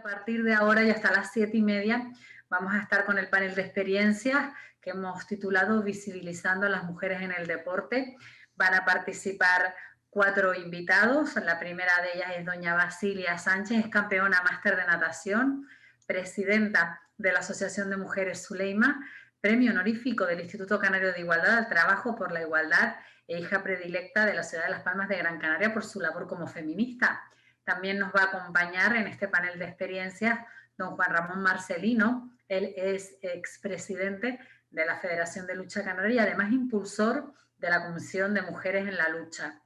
A partir de ahora y hasta las 7:30 vamos a estar con el panel de experiencias que hemos titulado Visibilizando a las mujeres en el deporte. Van a participar 4 invitados. La primera de ellas es doña Basilia Sánchez, es campeona máster de natación, presidenta de la Asociación de Mujeres Zuleima, premio honorífico del Instituto Canario de Igualdad al Trabajo por la Igualdad e hija predilecta de la ciudad de Las Palmas de Gran Canaria por su labor como feminista. También nos va a acompañar en este panel de experiencias don Juan Ramón Marcelino. Él es expresidente de la Federación de Lucha Canaria y además impulsor de la Comisión de Mujeres en la Lucha.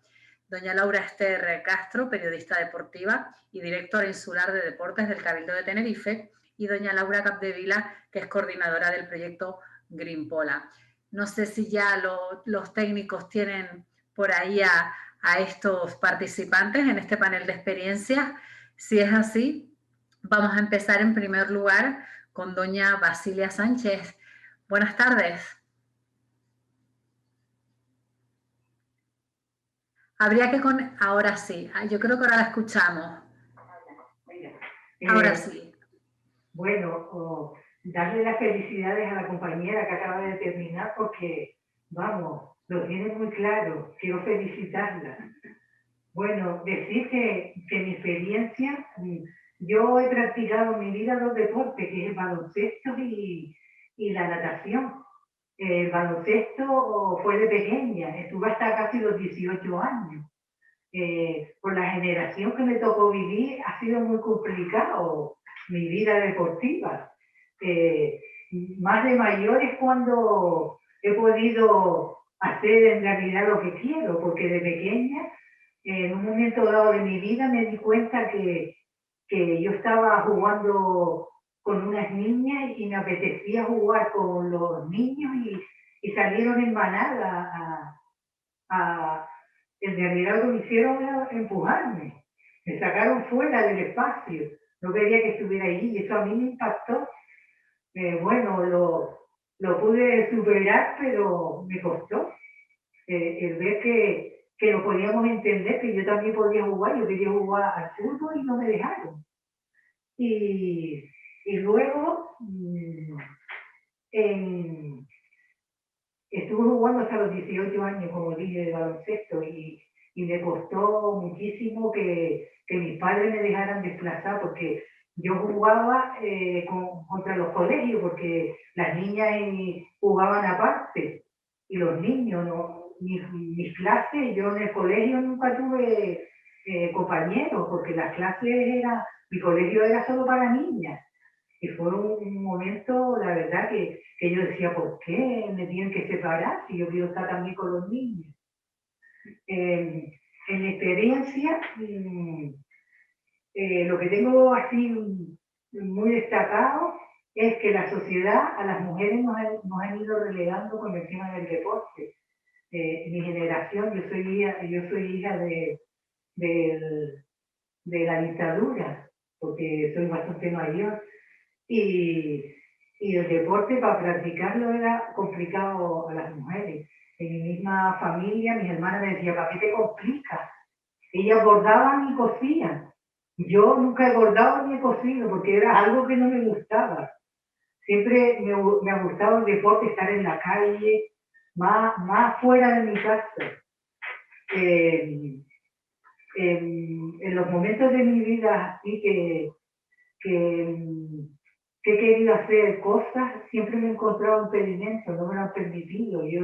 Doña Laura Esther Castro, periodista deportiva y directora insular de deportes del Cabildo de Tenerife, y doña Laura Capdevila, que es coordinadora del proyecto Green Pola. No sé si ya los técnicos tienen por ahí a estos participantes en este panel de experiencias. Si es así, vamos a empezar en primer lugar con doña Basilia Sánchez. Buenas tardes. Habría que ahora sí, yo creo que ahora la escuchamos. Ahora sí. Bueno, darle las felicidades a la compañera que acaba de terminar porque, vamos, lo tiene muy claro. Quiero felicitarla. Bueno, decir que mi experiencia, yo he practicado en mi vida 2 deportes, que es el baloncesto y la natación. El baloncesto fue de pequeña, estuve hasta casi los 18 años. Por la generación que me tocó vivir, ha sido muy complicado mi vida deportiva. Más de mayor es cuando he podido hacer en realidad lo que quiero, porque de pequeña, en un momento dado de mi vida, me di cuenta que yo estaba jugando con unas niñas y me apetecía jugar con los niños y salieron en manada en realidad lo que hicieron era empujarme, me sacaron fuera del espacio, no quería que estuviera allí y eso a mí me impactó. Bueno, lo pude superar, pero me costó el ver que lo podíamos entender, que yo también podía jugar, yo quería jugar al fútbol y no me dejaron. Y luego estuve jugando hasta los 18 años, como dije, de baloncesto y me costó muchísimo que mis padres me dejaran desplazar porque yo jugaba contra los colegios porque las niñas jugaban aparte y los niños, ¿no? Mis clases, yo en el colegio nunca tuve compañeros porque las clases mi colegio era solo para niñas. Y fue un momento, la verdad, que yo decía, ¿por qué me tienen que separar si yo quiero estar también con los niños? En mi experiencia, lo que tengo así muy destacado es que la sociedad a las mujeres nos han ido relegando con el tema del deporte. Mi generación, yo soy hija de la dictadura, porque soy bastante mayor. Y el deporte para practicarlo era complicado a las mujeres. En mi misma familia, mis hermanas me decían, ¿para qué te complicas? Ellas bordaban y cosían. Yo nunca he bordado ni he cosido porque era algo que no me gustaba. Siempre me ha gustado el deporte, estar en la calle, más fuera de mi casa. En los momentos de mi vida así que he querido hacer cosas, siempre me he encontrado impedimentos, no me lo han permitido. Yo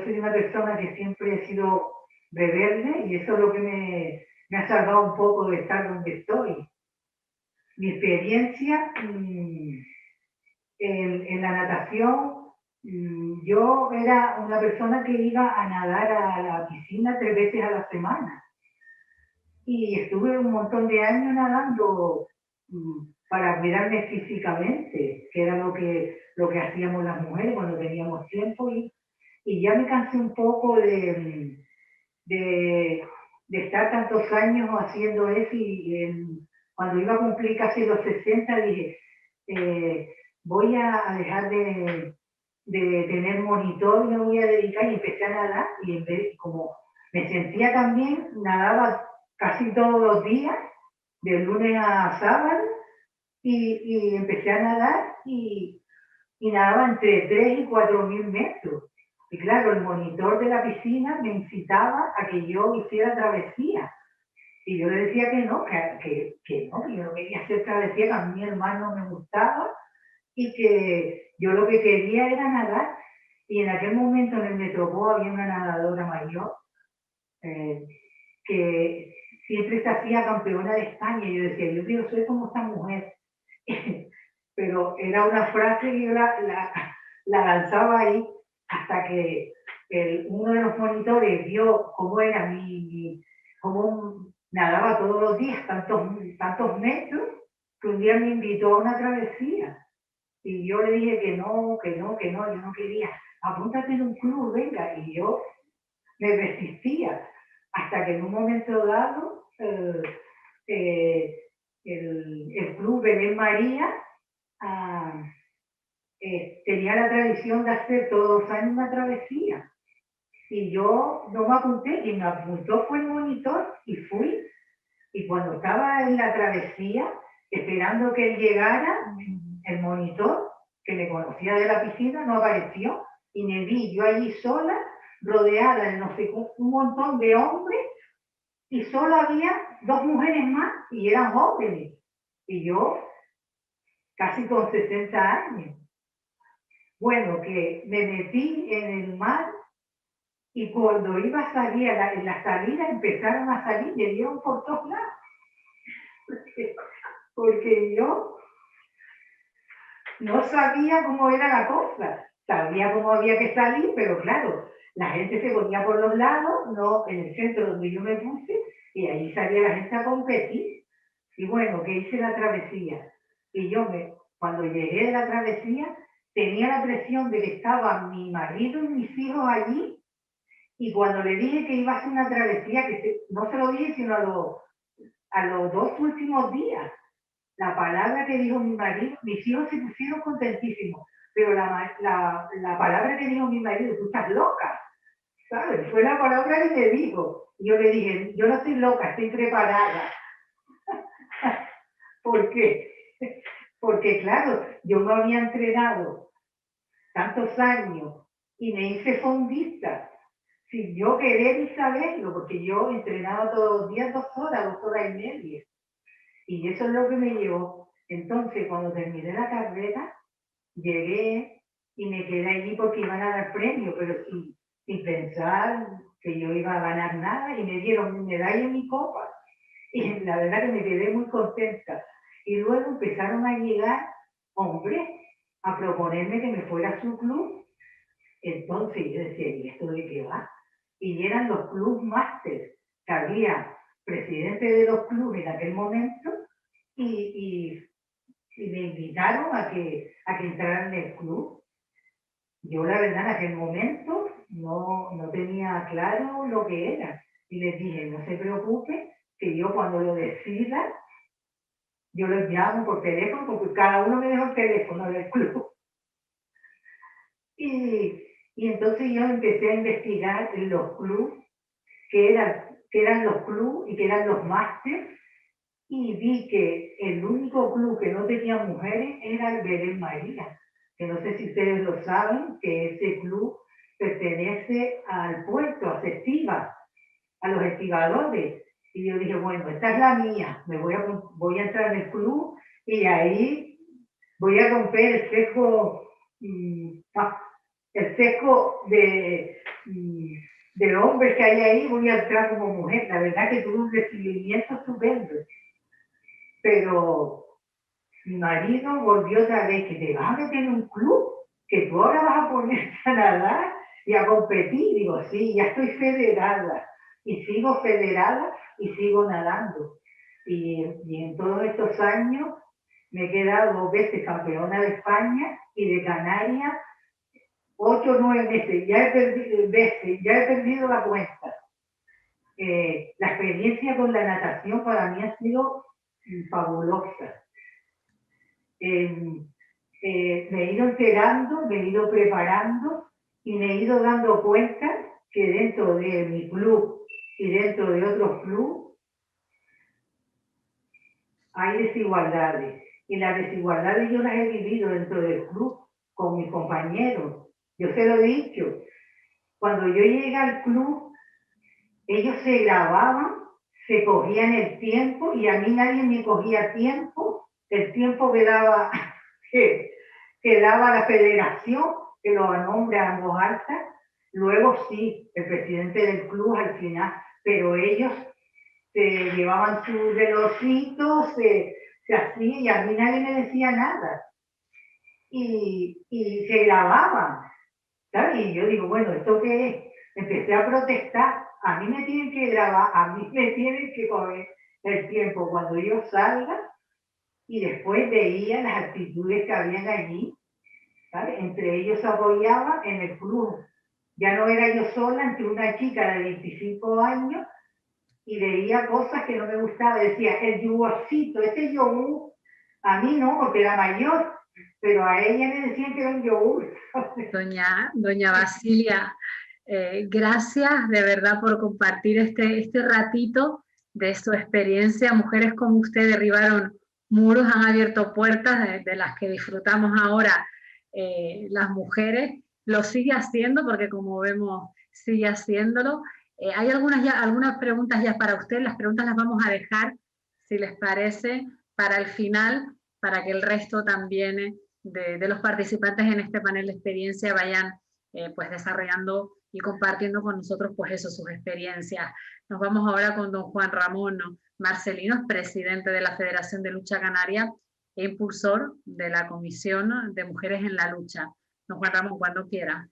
soy una persona que siempre he sido rebelde y eso es lo que me ha salvado un poco de estar donde estoy. Mi experiencia en la natación, yo era una persona que iba a nadar a la piscina 3 veces a la semana. Y estuve un montón de años nadando para cuidarme físicamente, que era lo que hacíamos las mujeres cuando teníamos tiempo. Y ya me cansé un poco de estar tantos años haciendo eso y cuando iba a cumplir casi los 60 dije, voy a dejar de tener monitor y me voy a dedicar y empecé a nadar y en vez, como me sentía también, nadaba casi todos los días, de lunes a sábado, y empecé a nadar y nadaba entre 3 y 4.000 metros. Y claro, el monitor de la piscina me incitaba a que yo hiciera travesía. Y yo le decía que no, que no, que yo no quería hacer travesía, que a mí mi hermano me gustaba y que yo lo que quería era nadar. Y en aquel momento en el Metropó había una nadadora mayor que siempre se hacía campeona de España. Y yo decía, yo quiero ser como esta mujer. Pero era una frase que yo la lanzaba ahí hasta que uno de los monitores vio cómo era cómo nadaba todos los días tantos metros, que un día me invitó a una travesía. Y yo le dije que no, yo no quería. Apúntate en un club, venga. Y yo me resistía, hasta que en un momento dado el club Belén María tenía la tradición de hacer todos los años una travesía. Y yo no me apunté, quien me apuntó fue el monitor y fui. Y cuando estaba en la travesía, esperando que él llegara, el monitor, que me conocía de la piscina, no apareció. Y me vi yo allí sola, rodeada de no sé, un montón de hombres, y solo había 2 mujeres más, y eran jóvenes. Y yo, casi con 60 años. Bueno, que me metí en el mar y cuando iba a salir, en la salida empezaron a salir, me dieron por todos lados. Porque yo no sabía cómo era la cosa. Sabía cómo había que salir, pero claro, la gente se ponía por los lados, no en el centro donde yo me puse, y ahí salía la gente a competir. Y bueno, que hice la travesía. Y yo, cuando llegué de la travesía, tenía la presión de que estaban mi marido y mis hijos allí, y cuando le dije que iba a hacer una travesía, no se lo dije sino a los 2 últimos días, la palabra que dijo mi marido, mis hijos se pusieron contentísimos, pero la palabra que dijo mi marido, tú estás loca, ¿sabes? Fue la palabra que me dijo. Y yo le dije, yo no estoy loca, estoy preparada. ¿Por qué? Porque claro, yo me había entrenado tantos años y me hice fondista sin yo querer ni saberlo, porque yo entrenaba todos los días 2 horas, 2 horas y media. Y eso es lo que me llevó. Entonces, cuando terminé la carrera, llegué y me quedé allí porque iban a dar premio, pero sin pensar que yo iba a ganar nada, y me dieron mi medalla y mi copa. Y la verdad que me quedé muy contenta. Y luego empezaron a llegar hombres a proponerme que me fuera a su club. Entonces yo decía, ¿y esto de qué va? Y eran los clubs máster, que había presidente de los clubes en aquel momento, y me invitaron a que entrara en el club. Yo la verdad en aquel momento no tenía claro lo que era. Y les dije, no se preocupe, que yo cuando lo decida, yo los llamo por teléfono, porque cada uno me dejó el teléfono del club. Y entonces yo empecé a investigar en los clubes, que eran los clubes y que eran los másteres, y vi que el único club que no tenía mujeres era el Belén María, que no sé si ustedes lo saben, que ese club pertenece al puerto, a Cestiva, a los estibadores. Y yo dije, bueno, esta es la mía, voy a entrar en el club y ahí voy a romper el sesgo de hombres que hay ahí, voy a entrar como mujer. La verdad que tuve un recibimiento estupendo. Pero mi marido volvió otra vez, que te vas a meter en un club, que tú ahora vas a ponerte a nadar y a competir. Digo, sí, ya estoy federada, y sigo federada y sigo nadando. Y en todos estos años me he quedado 2 veces campeona de España y de Canarias, 8 o 9 meses, ya he perdido la cuenta. La experiencia con la natación para mí ha sido fabulosa. Me he ido enterando, me he ido preparando y me he ido dando cuenta que dentro de mi club y dentro de otros clubes hay desigualdades. Y las desigualdades yo las he vivido dentro del club con mis compañeros. Yo se lo he dicho. Cuando yo llegué al club, ellos se grababan, se cogían el tiempo y a mí nadie me cogía tiempo. El tiempo que daba la federación, que lo nombra en voz alta. Luego sí, el presidente del club al final, pero ellos se llevaban su relojito, se hacía y a mí nadie me decía nada. Y se grababan, ¿sabes? Y yo digo, bueno, ¿esto qué es? Empecé a protestar, a mí me tienen que grabar, a mí me tienen que coger el tiempo cuando yo salga y después veía las actitudes que habían allí, ¿sabes? Entre ellos se apoyaban en el club. Ya no era yo sola entre una chica de 25 años y veía cosas que no me gustaban. Decía, el yogurcito, ese yogur, a mí no, porque era mayor, pero a ella le decían que era un yogur. Doña Basilia, gracias de verdad por compartir este ratito de su experiencia. Mujeres como usted derribaron muros, han abierto puertas de las que disfrutamos ahora las mujeres. Lo sigue haciendo porque como vemos sigue haciéndolo. Hay algunas preguntas ya para usted. Las preguntas las vamos a dejar, si les parece, para el final, para que el resto también de los participantes en este panel de experiencia vayan pues desarrollando y compartiendo con nosotros pues eso, sus experiencias. Nos vamos ahora con don Juan Ramón Marcelinos, presidente de la Federación de Lucha Canaria e impulsor de la Comisión de Mujeres en la Lucha. Don Juan Ramón, cuando quiera.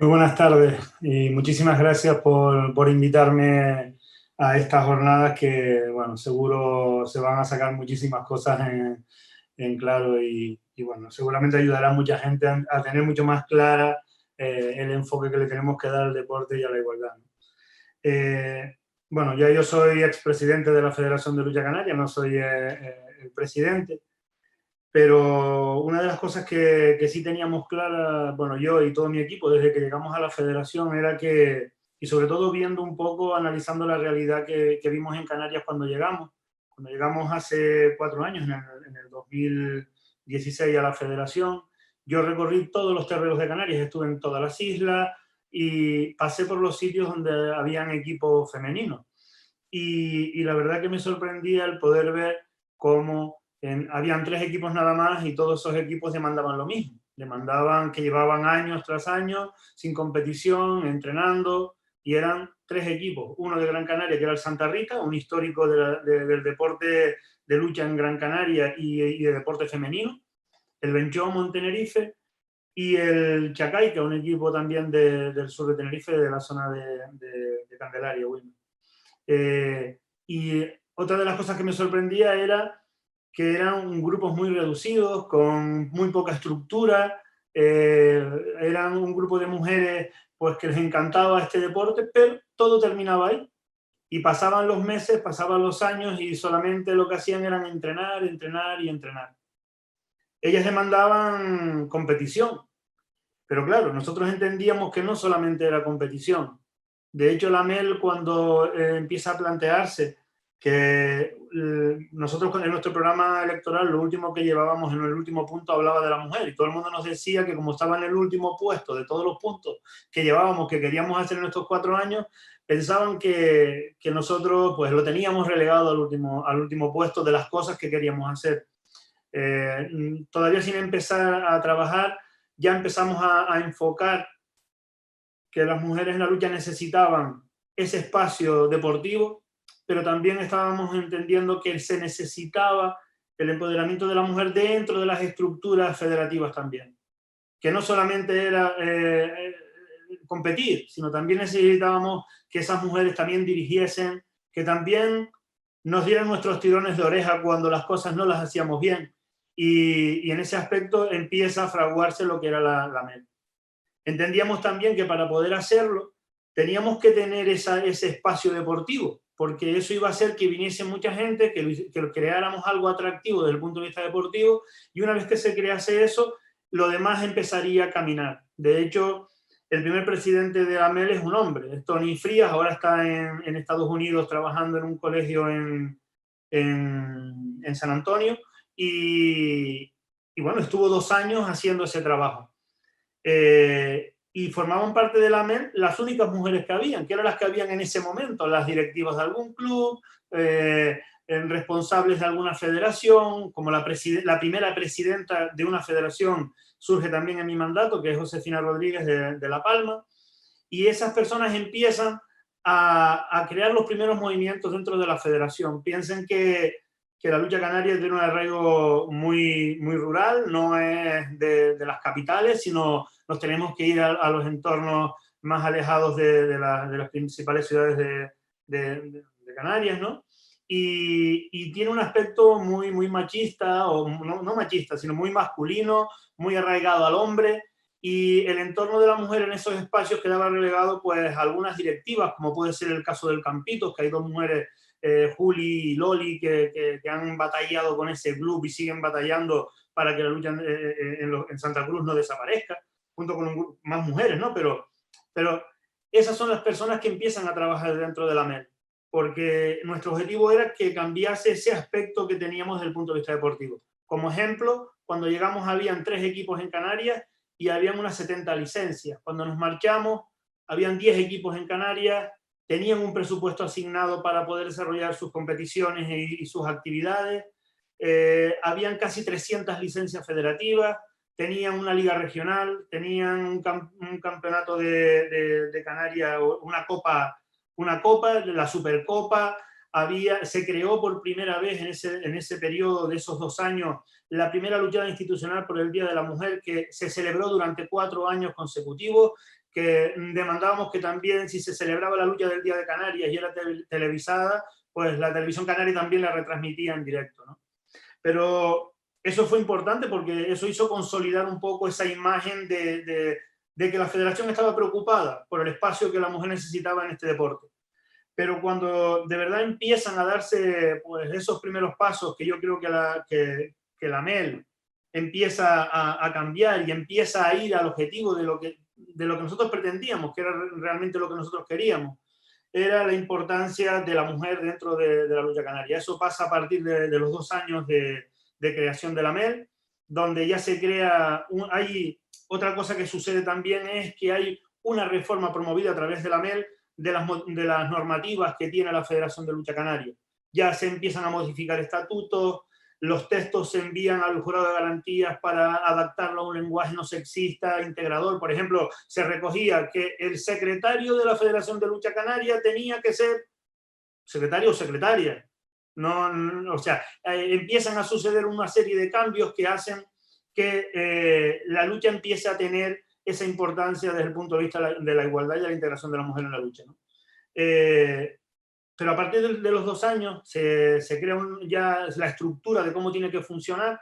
Muy buenas tardes y muchísimas gracias por invitarme a estas jornadas que, bueno, seguro se van a sacar muchísimas cosas en claro y, bueno, seguramente ayudará a mucha gente a tener mucho más clara el enfoque que le tenemos que dar al deporte y a la igualdad, ¿no? Bueno, ya yo soy expresidente de la Federación de Lucha Canaria, no soy el presidente, pero una de las cosas que sí teníamos clara, bueno, yo y todo mi equipo desde que llegamos a la federación era que, y sobre todo viendo un poco, analizando la realidad que vimos en Canarias cuando llegamos hace 4 años, en el 2016 a la federación, yo recorrí todos los terrenos de Canarias, estuve en todas las islas y pasé por los sitios donde habían equipos femeninos. Y la verdad que me sorprendía el poder ver cómo habían 3 equipos nada más y todos esos equipos demandaban lo mismo. Demandaban que llevaban años tras años sin competición, entrenando, y eran 3 equipos. Uno de Gran Canaria, que era el Santa Rita, un histórico del deporte de lucha en Gran Canaria y de deporte femenino. El Benchomo en Tenerife y el Chacaica, un equipo también del sur de Tenerife, de la zona de Candelaria, Wilmer. Y otra de las cosas que me sorprendía era que eran grupos muy reducidos, con muy poca estructura, eran un grupo de mujeres pues, que les encantaba este deporte, pero todo terminaba ahí. Y pasaban los meses, pasaban los años y solamente lo que hacían era entrenar, entrenar y entrenar. Ellas demandaban competición, pero claro, nosotros entendíamos que no solamente era competición. De hecho, la MEL cuando empieza a plantearse que nosotros en nuestro programa electoral lo último que llevábamos en el último punto hablaba de la mujer y todo el mundo nos decía que como estaba en el último puesto de todos los puntos que llevábamos, que queríamos hacer en estos 4 años, pensaban que nosotros pues lo teníamos relegado al último puesto de las cosas que queríamos hacer. Todavía sin empezar a trabajar, ya empezamos a enfocar que las mujeres en la lucha necesitaban ese espacio deportivo, pero también estábamos entendiendo que se necesitaba el empoderamiento de la mujer dentro de las estructuras federativas también. Que no solamente era competir, sino también necesitábamos que esas mujeres también dirigiesen, que también nos dieran nuestros tirones de oreja cuando las cosas no las hacíamos bien. Y en ese aspecto empieza a fraguarse lo que era la MEL. Entendíamos también que para poder hacerlo teníamos que tener ese espacio deportivo, porque eso iba a hacer que viniese mucha gente, que creáramos algo atractivo desde el punto de vista deportivo, y una vez que se crease eso, lo demás empezaría a caminar. De hecho, el primer presidente de AMEL es un hombre, es Tony Frías, ahora está en Estados Unidos trabajando en un colegio en en San Antonio, y bueno, estuvo 2 años haciendo ese trabajo. Y formaban parte de la MEL las únicas mujeres que habían, que eran las que habían en ese momento, las directivas de algún club, responsables de alguna federación, como la primera presidenta de una federación surge también en mi mandato, que es Josefina Rodríguez de La Palma, y esas personas empiezan a crear los primeros movimientos dentro de la federación. Piensen que la lucha canaria tiene un arraigo muy, muy rural, no es de las capitales, sino nos tenemos que ir a los entornos más alejados de las principales ciudades de Canarias, ¿no? Y tiene un aspecto muy, muy machista, o no machista, sino muy masculino, muy arraigado al hombre, y el entorno de la mujer en esos espacios quedaba relegado pues a algunas directivas, como puede ser el caso del Campitos, que hay 2 mujeres, Juli y Loli, que han batallado con ese club y siguen batallando para que la lucha en Santa Cruz no desaparezca, junto con más mujeres, ¿no? Pero esas son las personas que empiezan a trabajar dentro de la MEL, porque nuestro objetivo era que cambiase ese aspecto que teníamos desde el punto de vista deportivo. Como ejemplo, cuando llegamos habían 3 equipos en Canarias y habían unas 70 licencias. Cuando nos marchamos, habían 10 equipos en Canarias, tenían un presupuesto asignado para poder desarrollar sus competiciones y sus actividades, habían casi 300 licencias federativas, tenían una liga regional, tenían un campeonato de Canarias, una copa, la Supercopa. Se creó por primera vez en ese periodo de esos 2 años la primera luchada institucional por el Día de la Mujer, que se celebró durante 4 años consecutivos, que demandábamos que también, si se celebraba la lucha del Día de Canarias y era televisada, pues la televisión canaria también la retransmitía en directo, ¿no? Pero eso fue importante porque eso hizo consolidar un poco esa imagen de que la federación estaba preocupada por el espacio que la mujer necesitaba en este deporte. Pero cuando de verdad empiezan a darse pues, esos primeros pasos, que yo creo que la MEL empieza a cambiar y empieza a ir al objetivo de lo que nosotros pretendíamos, que era realmente lo que nosotros queríamos, era la importancia de la mujer dentro de la lucha canaria. Eso pasa a partir de los 2 años de creación de la MEL, donde ya se crea, hay otra cosa que sucede también, es que hay una reforma promovida a través de la MEL de las normativas que tiene la Federación de Lucha Canaria. Ya se empiezan a modificar estatutos, los textos se envían al jurado de garantías para adaptarlo a un lenguaje no sexista, integrador. Por ejemplo, se recogía que el secretario de la Federación de Lucha Canaria tenía que ser secretario o secretaria. O sea, empiezan a suceder una serie de cambios que hacen que la lucha empiece a tener esa importancia desde el punto de vista de la igualdad y de la integración de la mujer en la lucha, ¿no? Pero a partir de los 2 años se crea ya la estructura de cómo tiene que funcionar,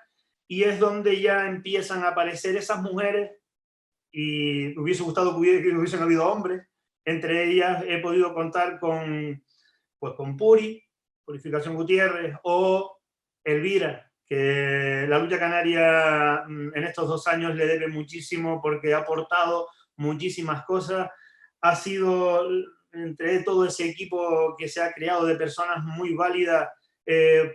y es donde ya empiezan a aparecer esas mujeres, y me hubiese gustado que hubiesen habido hombres. Entre ellas he podido contar con Purificación Gutiérrez, o Elvira, que la lucha canaria en estos 2 años le debe muchísimo porque ha aportado muchísimas cosas. Ha sido, entre todo ese equipo que se ha creado de personas muy válidas,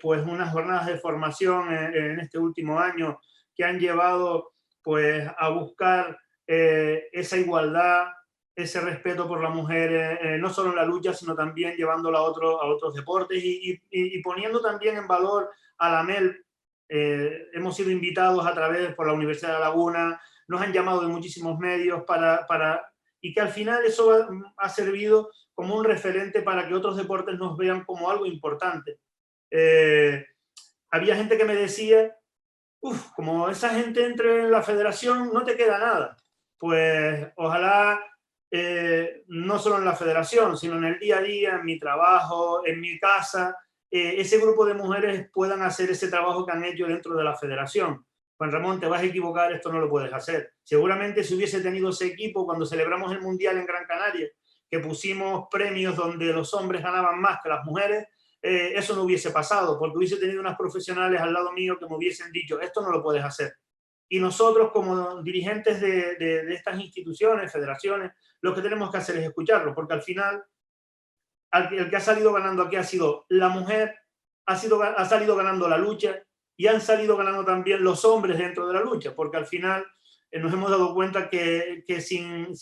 pues unas jornadas de formación en este último año que han llevado pues a buscar esa igualdad, ese respeto por la mujer, no solo en la lucha, sino también llevándolo a otros deportes, y poniendo también en valor a la MEL. Hemos sido invitados a través por la Universidad de La Laguna, nos han llamado de muchísimos medios y que al final eso ha servido como un referente para que otros deportes nos vean como algo importante. Había gente que me decía, como esa gente entre en la federación no te queda nada. Pues ojalá no solo en la federación, sino en el día a día, en mi trabajo, en mi casa, ese grupo de mujeres puedan hacer ese trabajo que han hecho dentro de la federación. Juan Ramón, te vas a equivocar, esto no lo puedes hacer. Seguramente si hubiese tenido ese equipo cuando celebramos el Mundial en Gran Canaria, que pusimos premios donde los hombres ganaban más que las mujeres, eso no hubiese pasado, porque hubiese tenido unas profesionales al lado mío que me hubiesen dicho, esto no lo puedes hacer. Y nosotros, como dirigentes de estas instituciones, federaciones, lo que tenemos que hacer es escucharlo, porque al final el que ha salido ganando aquí ha sido la mujer, ha salido ganando la lucha y han salido ganando también los hombres dentro de la lucha, porque al final nos hemos dado cuenta que si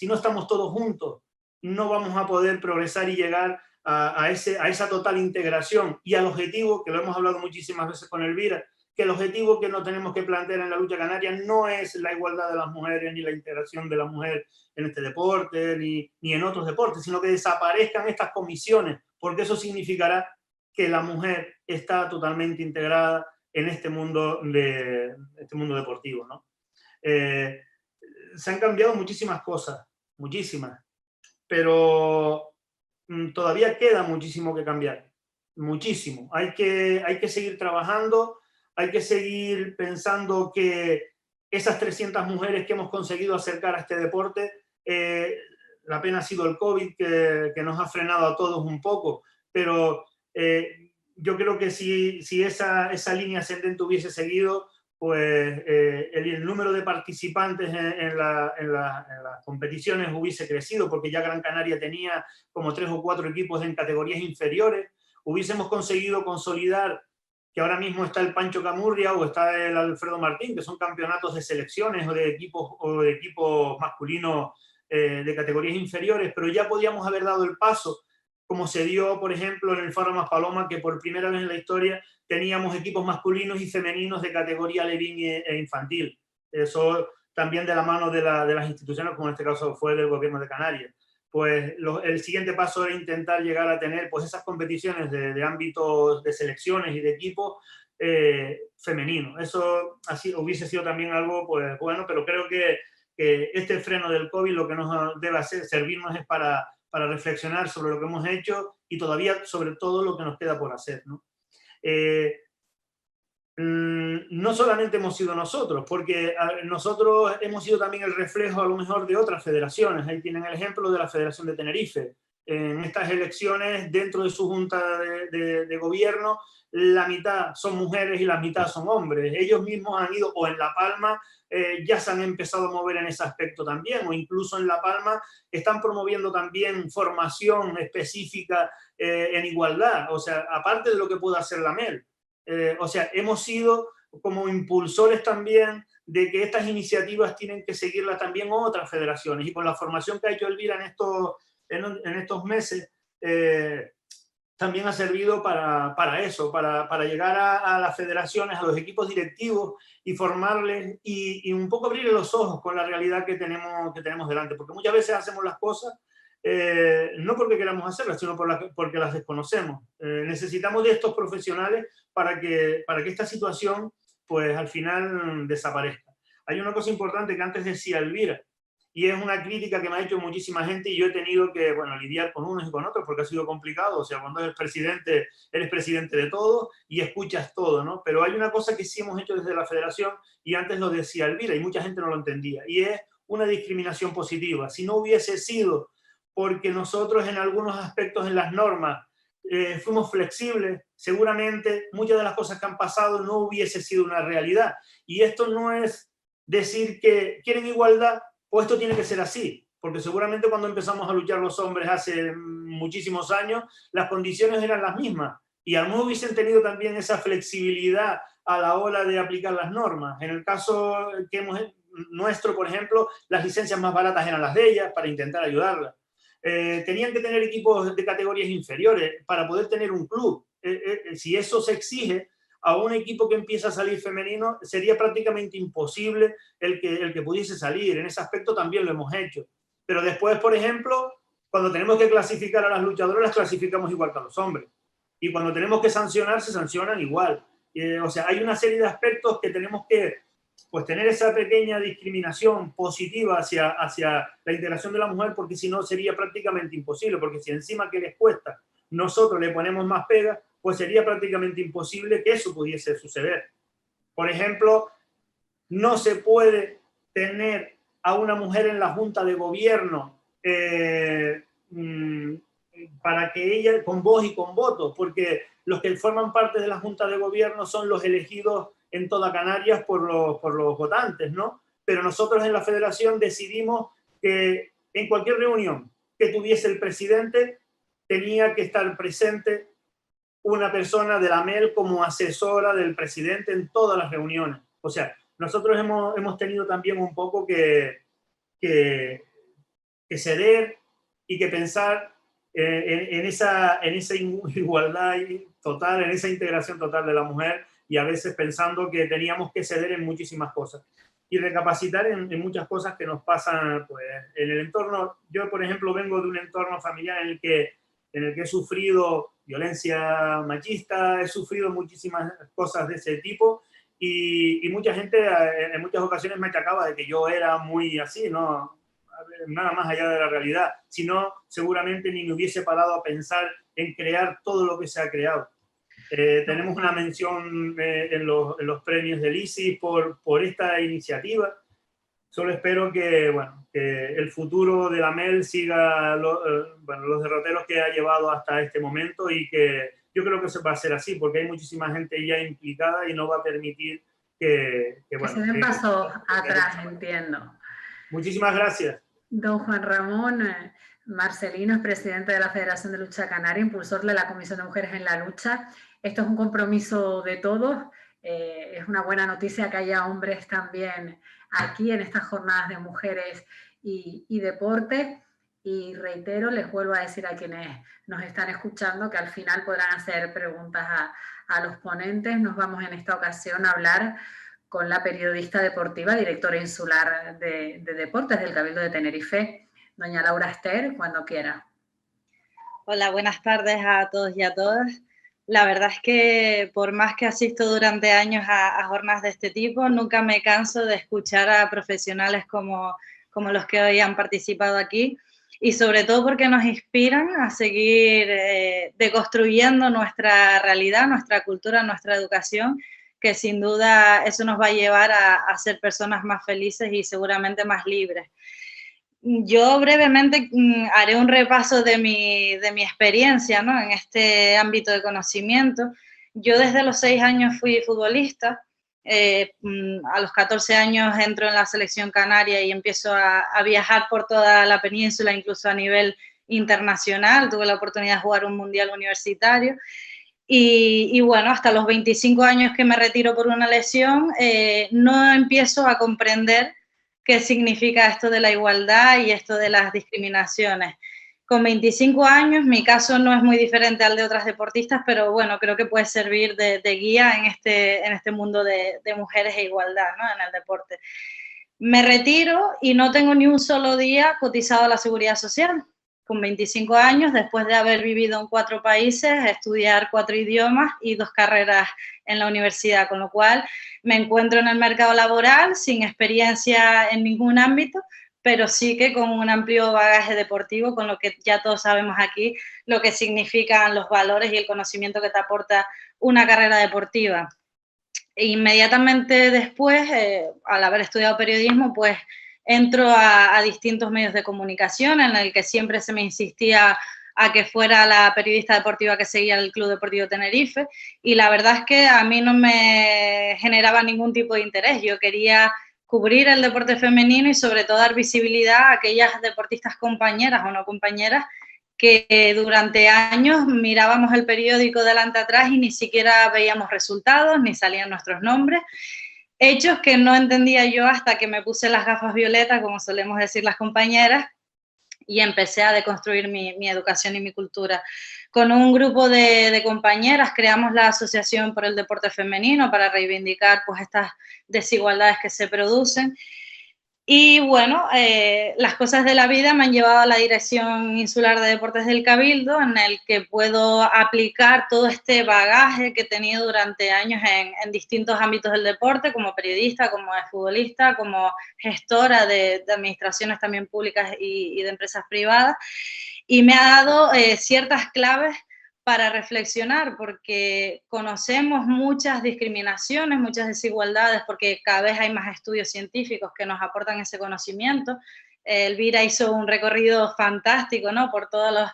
no estamos todos juntos, no vamos a poder progresar y llegar a esa total integración y al objetivo, que lo hemos hablado muchísimas veces con Elvira, que el objetivo que nos tenemos que plantear en la lucha canaria no es la igualdad de las mujeres ni la integración de la mujer en este deporte ni en otros deportes, sino que desaparezcan estas comisiones, porque eso significará que la mujer está totalmente integrada en este mundo deportivo, ¿no? Se han cambiado muchísimas cosas, muchísimas, pero todavía queda muchísimo que cambiar, muchísimo. Hay que seguir trabajando, hay que seguir pensando que esas 300 mujeres que hemos conseguido acercar a este deporte, la pena ha sido el COVID que nos ha frenado a todos un poco, pero yo creo que si esa línea ascendente hubiese seguido, pues el número de participantes en las competiciones hubiese crecido, porque ya Gran Canaria tenía como 3 o 4 equipos en categorías inferiores. Hubiésemos conseguido consolidar que ahora mismo está el Pancho Camurria o está el Alfredo Martín, que son campeonatos de selecciones o de equipos masculinos de categorías inferiores, pero ya podíamos haber dado el paso, como se dio, por ejemplo, en el Faro Maspaloma, que por primera vez en la historia teníamos equipos masculinos y femeninos de categoría alevín e infantil. Eso también de la mano de las instituciones, como en este caso fue del gobierno de Canarias. Pues el siguiente paso era intentar llegar a tener pues, esas competiciones de ámbitos de selecciones y de equipos femeninos. Eso así hubiese sido también algo pues, bueno, pero creo que este freno del COVID lo que nos debe hacer, servirnos es para reflexionar sobre lo que hemos hecho y todavía sobre todo lo que nos queda por hacer, ¿no? No solamente hemos sido nosotros, porque nosotros hemos sido también el reflejo a lo mejor de otras federaciones. Ahí tienen el ejemplo de la Federación de Tenerife. En estas elecciones, dentro de su junta de gobierno, la mitad son mujeres y la mitad son hombres. Ellos mismos han ido, o en La Palma, ya se han empezado a mover en ese aspecto también, o incluso en La Palma están promoviendo también formación específica en igualdad, o sea, aparte de lo que pueda hacer la MEL. O sea, hemos sido como impulsores también de que estas iniciativas tienen que seguirlas también otras federaciones, y con la formación que ha hecho Elvira en estos meses, también ha servido para eso, para llegar a las federaciones, a los equipos directivos y formarles y un poco abrirles los ojos con la realidad que tenemos delante, porque muchas veces hacemos las cosas no porque queramos hacerlas, sino porque las desconocemos. Necesitamos de estos profesionales para que esta situación, pues al final desaparezca. Hay una cosa importante que antes decía Elvira, y es una crítica que me ha hecho muchísima gente y yo he tenido que, bueno, lidiar con unos y con otros porque ha sido complicado. O sea, cuando eres presidente de todo y escuchas todo, ¿no? Pero hay una cosa que sí hemos hecho desde la federación y antes lo decía Elvira y mucha gente no lo entendía, y es una discriminación positiva. Si no hubiese sido porque nosotros en algunos aspectos en las normas fuimos flexibles, seguramente muchas de las cosas que han pasado no hubiese sido una realidad. Y esto no es decir que quieren igualdad, pues esto tiene que ser así, porque seguramente cuando empezamos a luchar los hombres hace muchísimos años, las condiciones eran las mismas y a lo mejor hubiesen tenido también esa flexibilidad a la hora de aplicar las normas. En el caso nuestro, por ejemplo, las licencias más baratas eran las de ellas para intentar ayudarlas. Tenían que tener equipos de categorías inferiores para poder tener un club. Si eso se exige a un equipo que empieza a salir femenino, sería prácticamente imposible el que pudiese salir. En ese aspecto también lo hemos hecho. Pero después, por ejemplo, cuando tenemos que clasificar a las luchadoras, las clasificamos igual que a los hombres. Y cuando tenemos que sancionar, se sancionan igual. O sea, hay una serie de aspectos que tenemos que pues tener esa pequeña discriminación positiva hacia la integración de la mujer, porque si no sería prácticamente imposible, porque si encima que les cuesta nosotros le ponemos más pega, pues sería prácticamente imposible que eso pudiese suceder. Por ejemplo, no se puede tener a una mujer en la junta de gobierno para que ella, con voz y con voto, porque los que forman parte de la junta de gobierno son los elegidos en toda Canarias por los votantes, ¿no? Pero nosotros en la federación decidimos que en cualquier reunión que tuviese el presidente tenía que estar presente una persona de la MEL como asesora del presidente en todas las reuniones. O sea, nosotros hemos tenido también un poco que ceder y que pensar en esa igualdad total, en esa integración total de la mujer, y a veces pensando que teníamos que ceder en muchísimas cosas y recapacitar en muchas cosas que nos pasan pues, en el entorno. Yo, por ejemplo, vengo de un entorno familiar en el que he sufrido violencia machista, he sufrido muchísimas cosas de ese tipo, y mucha gente en muchas ocasiones me achacaba de que yo era muy así, ¿no? Nada más allá de la realidad, si no, seguramente ni me hubiese parado a pensar en crear todo lo que se ha creado. Tenemos una mención en los premios del ISIS por esta iniciativa. Solo espero que, bueno, que el futuro de la MEL siga los derroteros que ha llevado hasta este momento, y que yo creo que se va a hacer así, porque hay muchísima gente ya implicada y no va a permitir que se den pasos atrás, entiendo. Muchísimas gracias. Don Juan Ramón Marcelino es presidente de la Federación de Lucha Canaria, impulsor de la Comisión de Mujeres en la Lucha. Esto es un compromiso de todos. Es una buena noticia que haya hombres también aquí en estas jornadas de mujeres y deporte. Y reitero, les vuelvo a decir a quienes nos están escuchando que al final podrán hacer preguntas a los ponentes. Nos vamos en esta ocasión a hablar con la periodista deportiva, directora insular de deportes del Cabildo de Tenerife, doña Laura Ester, cuando quiera. Hola, buenas tardes a todos y a todas. La verdad es que por más que asisto durante años a jornadas de este tipo, nunca me canso de escuchar a profesionales como los que hoy han participado aquí, y sobre todo porque nos inspiran a seguir deconstruyendo nuestra realidad, nuestra cultura, nuestra educación, que sin duda eso nos va a llevar a ser personas más felices y seguramente más libres. Yo brevemente haré un repaso de mi experiencia, ¿no?, en este ámbito de conocimiento. Yo desde los 6 años fui futbolista, a los 14 años entro en la selección canaria y empiezo a viajar por toda la península, incluso a nivel internacional. Tuve la oportunidad de jugar un mundial universitario. Y bueno, hasta los 25 años que me retiro por una lesión, no empiezo a comprender qué significa esto de la igualdad y esto de las discriminaciones. Con 25 años, mi caso no es muy diferente al de otras deportistas, pero bueno, creo que puede servir de guía en este mundo de mujeres e igualdad, ¿no?, en el deporte. Me retiro y no tengo ni un solo día cotizado a la Seguridad Social. Con 25 años, después de haber vivido en 4 países, estudiar 4 idiomas y 2 carreras en la universidad, con lo cual me encuentro en el mercado laboral sin experiencia en ningún ámbito, pero sí que con un amplio bagaje deportivo, con lo que ya todos sabemos aquí, lo que significan los valores y el conocimiento que te aporta una carrera deportiva. E inmediatamente después, al haber estudiado periodismo, pues entro a distintos medios de comunicación, en el que siempre se me insistía a que fuera la periodista deportiva que seguía el Club Deportivo Tenerife, y la verdad es que a mí no me generaba ningún tipo de interés. Yo quería cubrir el deporte femenino y sobre todo dar visibilidad a aquellas deportistas compañeras o no compañeras que durante años mirábamos el periódico delante atrás y ni siquiera veíamos resultados, ni salían nuestros nombres. Hechos que no entendía yo hasta que me puse las gafas violetas, como solemos decir las compañeras, y empecé a deconstruir mi educación y mi cultura. Con un grupo de compañeras creamos la Asociación por el Deporte Femenino para reivindicar pues estas desigualdades que se producen. Y bueno, las cosas de la vida me han llevado a la Dirección Insular de Deportes del Cabildo, en el que puedo aplicar todo este bagaje que he tenido durante años en distintos ámbitos del deporte, como periodista, como futbolista, como gestora de administraciones también públicas y de empresas privadas, y me ha dado ciertas claves para reflexionar, porque conocemos muchas discriminaciones, muchas desigualdades, porque cada vez hay más estudios científicos que nos aportan ese conocimiento. Elvira hizo un recorrido fantástico, ¿no?, por todos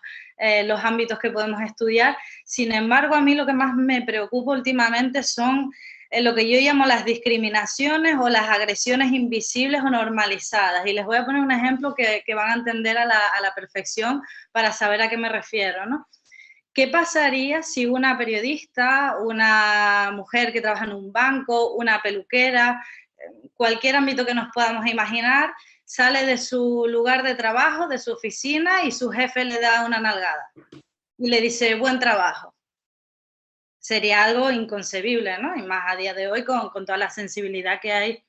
los ámbitos que podemos estudiar. Sin embargo, a mí lo que más me preocupa últimamente son lo que yo llamo las discriminaciones o las agresiones invisibles o normalizadas. Y les voy a poner un ejemplo que van a entender a la perfección para saber a qué me refiero, ¿no? ¿qué pasaría si una periodista, una mujer que trabaja en un banco, una peluquera, cualquier ámbito que nos podamos imaginar, sale de su lugar de trabajo, de su oficina, y su jefe le da una nalgada y le dice buen trabajo? Sería algo inconcebible, ¿no? Y más a día de hoy con toda la sensibilidad que hay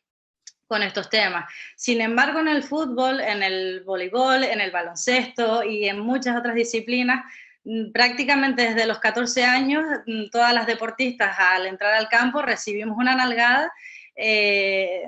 con estos temas. Sin embargo, en el fútbol, en el voleibol, en el baloncesto y en muchas otras disciplinas, prácticamente desde los 14 años, todas las deportistas al entrar al campo recibimos una nalgada,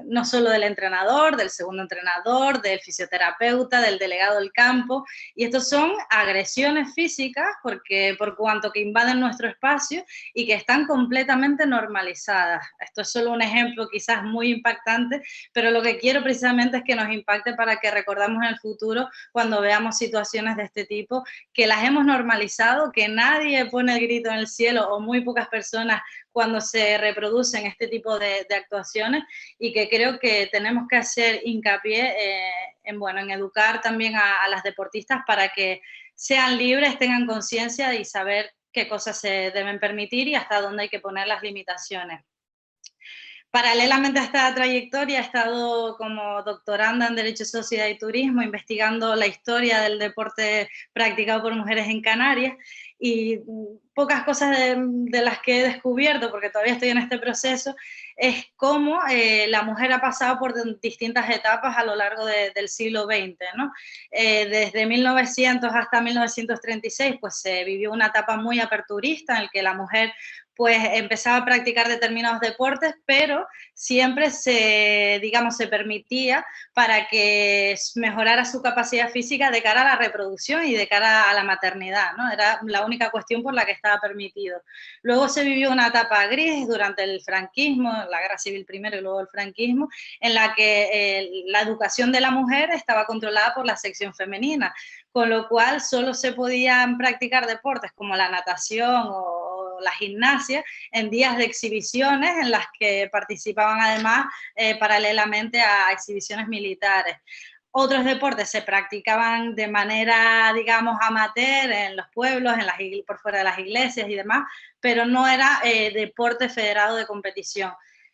no solo del entrenador, del segundo entrenador, del fisioterapeuta, del delegado del campo, y estos son agresiones físicas porque, por cuanto que invaden nuestro espacio y que están completamente normalizadas. Esto es solo un ejemplo quizás muy impactante, pero lo que quiero precisamente es que nos impacte para que recordamos en el futuro, cuando veamos situaciones de este tipo, que las hemos normalizado, que nadie pone el grito en el cielo, o muy pocas personas, cuando se reproducen este tipo de actuaciones, y que creo que tenemos que hacer hincapié en educar también a las deportistas para que sean libres, tengan conciencia y saber qué cosas se deben permitir y hasta dónde hay que poner las limitaciones. Paralelamente a esta trayectoria, he estado como doctoranda en Derecho, Sociedad y Turismo, investigando la historia del deporte practicado por mujeres en Canarias, y pocas cosas de las que he descubierto, porque todavía estoy en este proceso, es cómo la mujer ha pasado por distintas etapas a lo largo del siglo XX, ¿no? Desde 1900 hasta 1936, pues se vivió una etapa muy aperturista en la que la mujer pues empezaba a practicar determinados deportes, pero siempre se permitía para que mejorara su capacidad física de cara a la reproducción y de cara a la maternidad, ¿no? Era la única cuestión por la que estaba permitido. Luego se vivió una etapa gris durante el franquismo, la guerra civil primero y luego el franquismo, en la que la educación de la mujer estaba controlada por la sección femenina, con lo cual solo se podían practicar deportes como la natación o la gimnasia en días de exhibiciones en las que participaban además paralelamente a exhibiciones militares. Otros deportes se practicaban de manera, digamos, amateur en los pueblos, por fuera de las iglesias y demás, pero no era deporte federado de competición.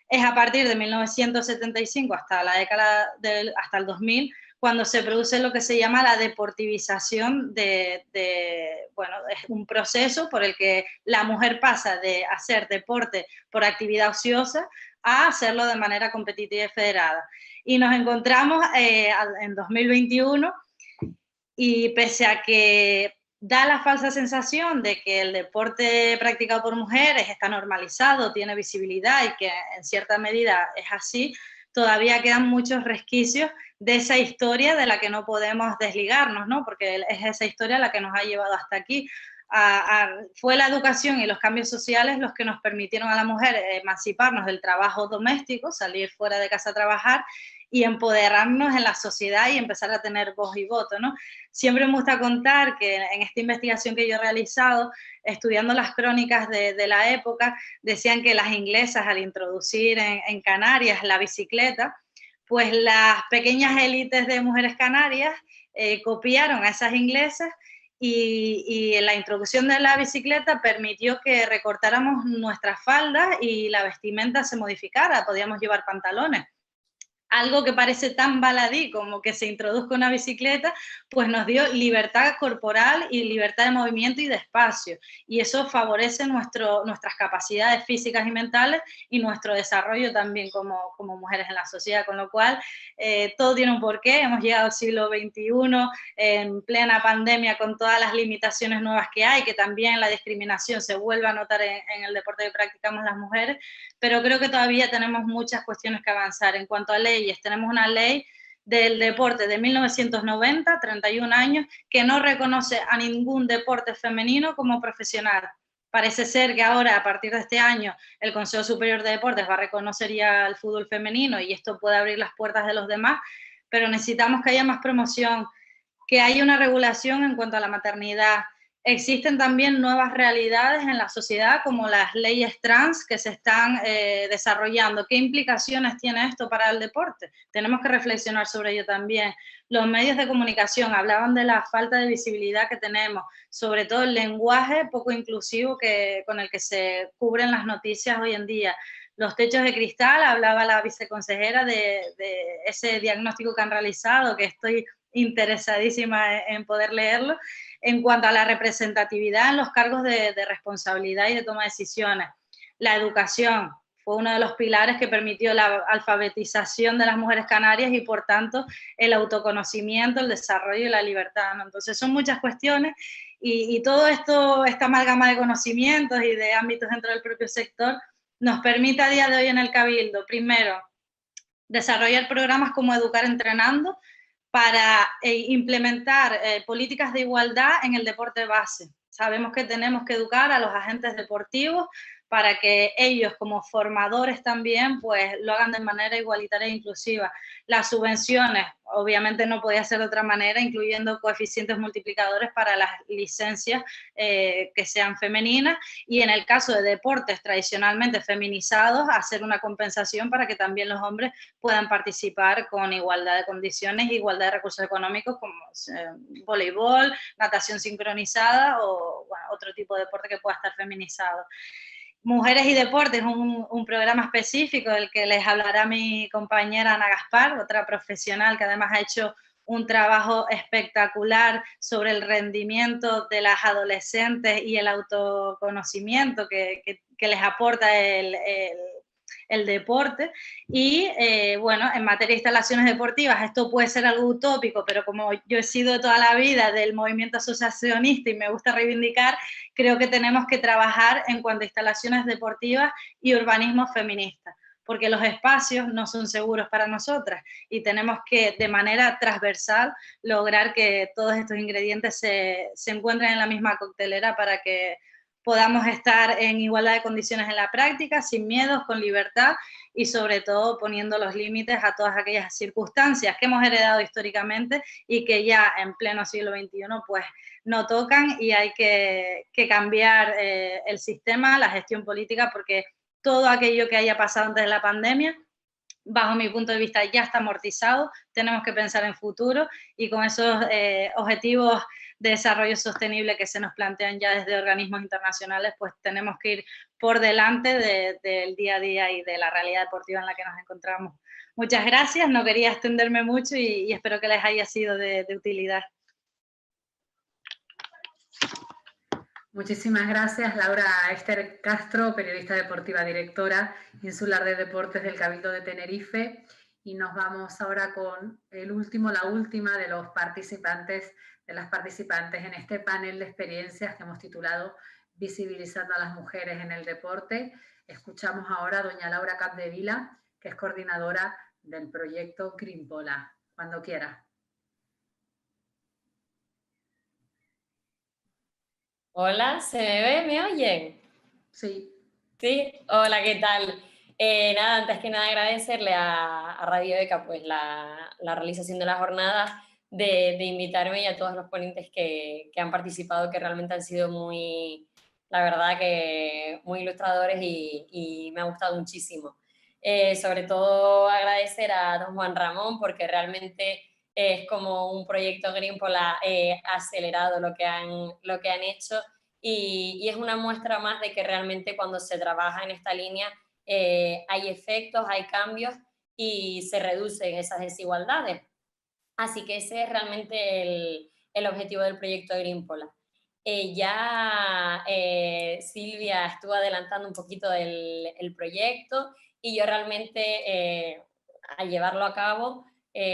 Es a partir de 1975 hasta la década hasta el 2000 cuando se produce lo que se llama la deportivización bueno, es un proceso por el que la mujer pasa de hacer deporte por actividad ociosa a hacerlo de manera competitiva y federada. Y nos encontramos en 2021, y pese a que da la falsa sensación de que el deporte practicado por mujeres está normalizado, tiene visibilidad y que en cierta medida es así, todavía quedan muchos resquicios de esa historia de la que no podemos desligarnos, ¿no? Porque es esa historia la que nos ha llevado hasta aquí. Fue la educación y los cambios sociales los que nos permitieron a la mujer emanciparnos del trabajo doméstico, salir fuera de casa a trabajar y empoderarnos en la sociedad y empezar a tener voz y voto, ¿no? Siempre me gusta contar que en esta investigación que yo he realizado, estudiando las crónicas de la época, decían que las inglesas, al introducir en Canarias la bicicleta, pues las pequeñas élites de mujeres canarias copiaron a esas inglesas, y la introducción de la bicicleta permitió que recortáramos nuestras faldas y la vestimenta se modificara, podíamos llevar pantalones. Algo que parece tan baladí como que se introduzca una bicicleta, pues nos dio libertad corporal y libertad de movimiento y de espacio. Y eso favorece nuestras capacidades físicas y mentales y nuestro desarrollo también como mujeres en la sociedad. Con lo cual, todo tiene un porqué. Hemos llegado al siglo XXI en plena pandemia con todas las limitaciones nuevas que hay, que también la discriminación se vuelve a notar en el deporte que practicamos las mujeres, pero creo que todavía tenemos muchas cuestiones que avanzar. En cuanto a leyes, tenemos una ley del deporte de 1990, 31 años, que no reconoce a ningún deporte femenino como profesional. Parece ser que ahora, a partir de este año, el Consejo Superior de Deportes va a reconocer ya el fútbol femenino y esto puede abrir las puertas de los demás, pero necesitamos que haya más promoción, que haya una regulación en cuanto a la maternidad, existen también nuevas realidades en la sociedad, como las leyes trans que se están desarrollando. ¿Qué implicaciones tiene esto para el deporte? Tenemos que reflexionar sobre ello también. Los medios de comunicación hablaban de la falta de visibilidad que tenemos, sobre todo el lenguaje poco inclusivo con el que se cubren las noticias hoy en día. Los techos de cristal, hablaba la viceconsejera de ese diagnóstico que han realizado, que estoy interesadísima en poder leerlo, en cuanto a la representatividad en los cargos de responsabilidad y de toma de decisiones. La educación fue uno de los pilares que permitió la alfabetización de las mujeres canarias y, por tanto, el autoconocimiento, el desarrollo y la libertad, ¿no? Entonces, son muchas cuestiones y todo esto, esta amalgama de conocimientos y de ámbitos dentro del propio sector, nos permite a día de hoy en el Cabildo, primero, desarrollar programas como Educar Entrenando, para implementar políticas de igualdad en el deporte base. Sabemos que tenemos que educar a los agentes deportivos para que ellos, como formadores también, pues lo hagan de manera igualitaria e inclusiva. Las subvenciones, obviamente no podía ser de otra manera, incluyendo coeficientes multiplicadores para las licencias que sean femeninas, y en el caso de deportes tradicionalmente feminizados, hacer una compensación para que también los hombres puedan participar con igualdad de condiciones, igualdad de recursos económicos, como voleibol, natación sincronizada o bueno, otro tipo de deporte que pueda estar feminizado. Mujeres y Deportes, un programa específico del que les hablará mi compañera Ana Gaspar, otra profesional que además ha hecho un trabajo espectacular sobre el rendimiento de las adolescentes y el autoconocimiento que les aporta el deporte. Y bueno, en materia de instalaciones deportivas, esto puede ser algo utópico, pero como yo he sido de toda la vida del movimiento asociacionista y me gusta reivindicar, creo que tenemos que trabajar en cuanto a instalaciones deportivas y urbanismo feminista, porque los espacios no son seguros para nosotras y tenemos que, de manera transversal, lograr que todos estos ingredientes se encuentren en la misma coctelera para que podamos estar en igualdad de condiciones en la práctica, sin miedos, con libertad y sobre todo poniendo los límites a todas aquellas circunstancias que hemos heredado históricamente y que ya en pleno siglo XXI pues no tocan, y hay que cambiar el sistema, la gestión política, porque todo aquello que haya pasado antes de la pandemia, bajo mi punto de vista, ya está amortizado. Tenemos que pensar en futuro y con esos objetivos de desarrollo sostenible que se nos plantean ya desde organismos internacionales, pues tenemos que ir por delante del día a día y de la realidad deportiva en la que nos encontramos. Muchas gracias, no quería extenderme mucho y espero que les haya sido de utilidad. Muchísimas gracias, Laura Esther Castro, periodista deportiva, directora insular de deportes del Cabildo de Tenerife. Y nos vamos ahora con la última de los participantes, de las participantes en este panel de experiencias que hemos titulado Visibilizando a las mujeres en el deporte. Escuchamos ahora a doña Laura Capdevila, que es coordinadora del proyecto Grimpola. Cuando quiera. Hola, ¿se me ve? ¿Me oyen? Sí. Sí, hola, ¿qué tal? Nada, antes que nada agradecerle a Radio ECA pues la realización de la jornada, de invitarme, y a todos los ponentes que han participado, que realmente han sido muy, la verdad que muy ilustradores y me ha gustado muchísimo. Sobre todo agradecer a don Juan Ramón, porque realmente es como un proyecto Greenpola acelerado lo que han hecho, y es una muestra más de que realmente cuando se trabaja en esta línea hay efectos, hay cambios y se reducen esas desigualdades. Así que ese es realmente el objetivo del proyecto Greenpola. Silvia estuvo adelantando un poquito el proyecto, y yo realmente al llevarlo a cabo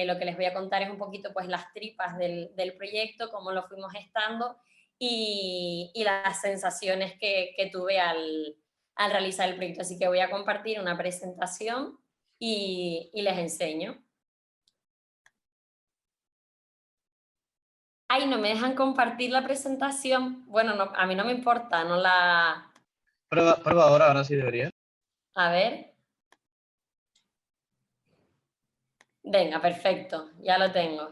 lo que les voy a contar es un poquito pues las tripas del proyecto, cómo lo fuimos gestando y las sensaciones que tuve al realizar el proyecto. Así que voy a compartir una presentación y les enseño. Ay, no me dejan compartir la presentación. Bueno, no, a mí no me importa, no la... Prueba ahora sí debería. A ver. Venga, perfecto, ya lo tengo.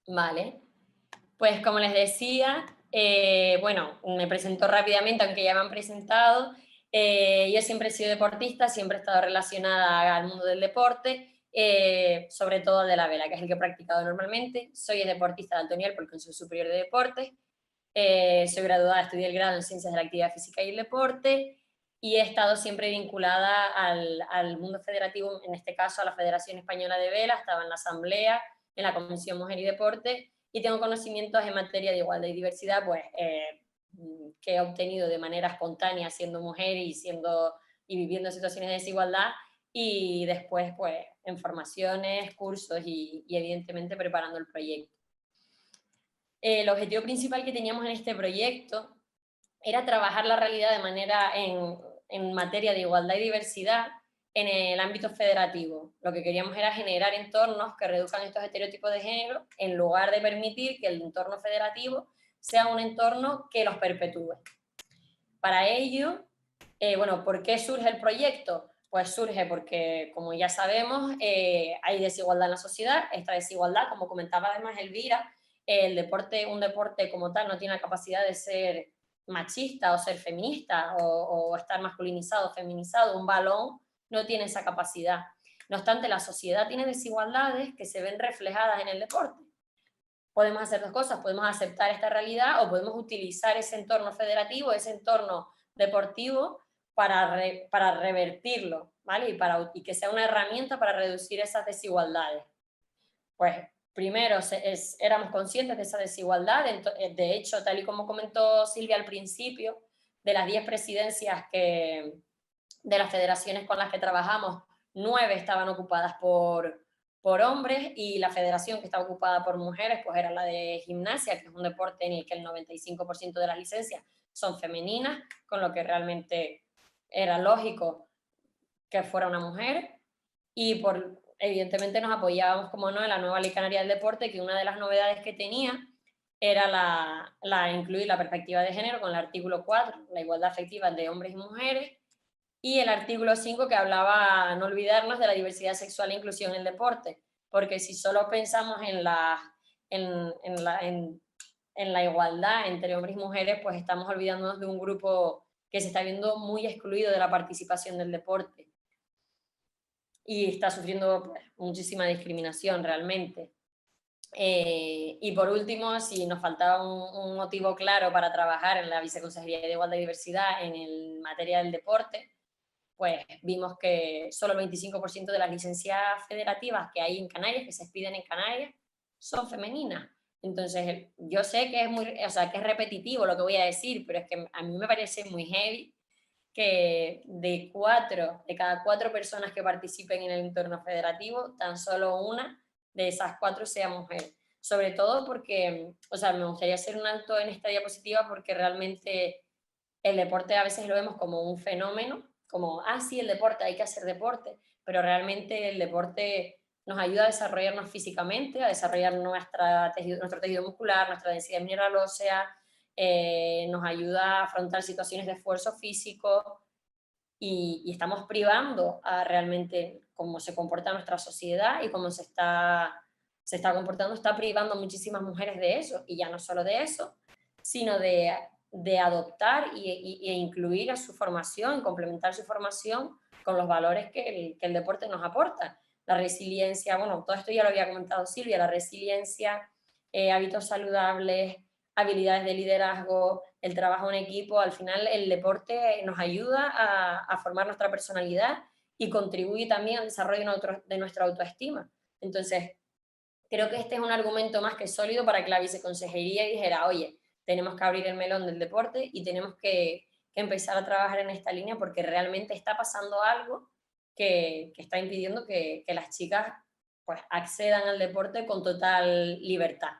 Vale. Pues como les decía, bueno, me presento rápidamente, aunque ya me han presentado. Yo siempre he sido deportista, siempre he estado relacionada al mundo del deporte, sobre todo de la vela, que es el que he practicado normalmente. Soy deportista de alto nivel por el Consejo Superior de Deportes. Soy graduada, estudié el grado en Ciencias de la Actividad Física y el Deporte, y he estado siempre vinculada al mundo federativo, en este caso a la Federación Española de Vela, estaba en la Asamblea, en la Comisión Mujer y Deporte, y tengo conocimientos en materia de igualdad y diversidad, pues, que he obtenido de manera espontánea siendo mujer y viviendo situaciones de desigualdad, y después pues en formaciones, cursos y evidentemente preparando el proyecto. El objetivo principal que teníamos en este proyecto era trabajar la realidad de manera en materia de igualdad y diversidad en el ámbito federativo. Lo que queríamos era generar entornos que reduzcan estos estereotipos de género en lugar de permitir que el entorno federativo sea un entorno que los perpetúe. Para ello, bueno, ¿por qué surge el proyecto? Pues surge porque, como ya sabemos, hay desigualdad en la sociedad. Esta desigualdad, como comentaba además Elvira, un deporte como tal no tiene la capacidad de ser machista o ser feminista o estar masculinizado o feminizado. Un balón no tiene esa capacidad. No obstante, la sociedad tiene desigualdades que se ven reflejadas en el deporte. Podemos hacer dos cosas: podemos aceptar esta realidad o podemos utilizar ese entorno federativo, ese entorno deportivo para revertirlo, ¿vale? Y que sea una herramienta para reducir esas desigualdades. Pues primero éramos conscientes de esa desigualdad. De hecho, tal y como comentó Silvia al principio, de las 10 presidencias de las federaciones con las que trabajamos, 9 estaban ocupadas por hombres, y la federación que estaba ocupada por mujeres pues era la de gimnasia, que es un deporte en el que el 95% de las licencias son femeninas, con lo que realmente era lógico que fuera una mujer. Y evidentemente nos apoyábamos, como no, en la nueva Ley Canaria del Deporte, que una de las novedades que tenía era incluir la perspectiva de género con el artículo 4, la igualdad efectiva de hombres y mujeres, y el artículo 5, que hablaba, no olvidarnos, de la diversidad sexual e inclusión en el deporte, porque si solo pensamos en la igualdad entre hombres y mujeres, pues estamos olvidándonos de un grupo que se está viendo muy excluido de la participación del deporte y está sufriendo pues muchísima discriminación realmente. Y por último, si nos faltaba un motivo claro para trabajar en la Viceconsejería de Igualdad y Diversidad en materia del deporte, pues vimos que solo el 25% de las licencias federativas que hay en Canarias, que se expiden en Canarias, son femeninas. Entonces, yo sé que que es repetitivo lo que voy a decir, pero es que a mí me parece muy heavy que de cada 4 personas que participen en el entorno federativo, tan solo una de esas 4 sea mujer. Sobre todo porque, me gustaría hacer un alto en esta diapositiva, porque realmente el deporte a veces lo vemos como un fenómeno, como, sí, el deporte, hay que hacer deporte, pero realmente el deporte nos ayuda a desarrollarnos físicamente, a desarrollar nuestro tejido muscular, nuestra densidad mineral ósea, nos ayuda a afrontar situaciones de esfuerzo físico, y estamos privando a realmente cómo se comporta nuestra sociedad y cómo se está comportando, está privando a muchísimas mujeres de eso, y ya no solo de eso, sino de adoptar e incluir a su formación, complementar su formación con los valores que el deporte nos aporta. La resiliencia, bueno, todo esto ya lo había comentado Silvia, la resiliencia, hábitos saludables, habilidades de liderazgo, el trabajo en equipo. Al final el deporte nos ayuda a formar nuestra personalidad y contribuye también al desarrollo de nuestra autoestima. Entonces, creo que este es un argumento más que sólido para que la viceconsejería dijera, oye, tenemos que abrir el melón del deporte y tenemos que empezar a trabajar en esta línea, porque realmente está pasando algo que está impidiendo que las chicas pues accedan al deporte con total libertad.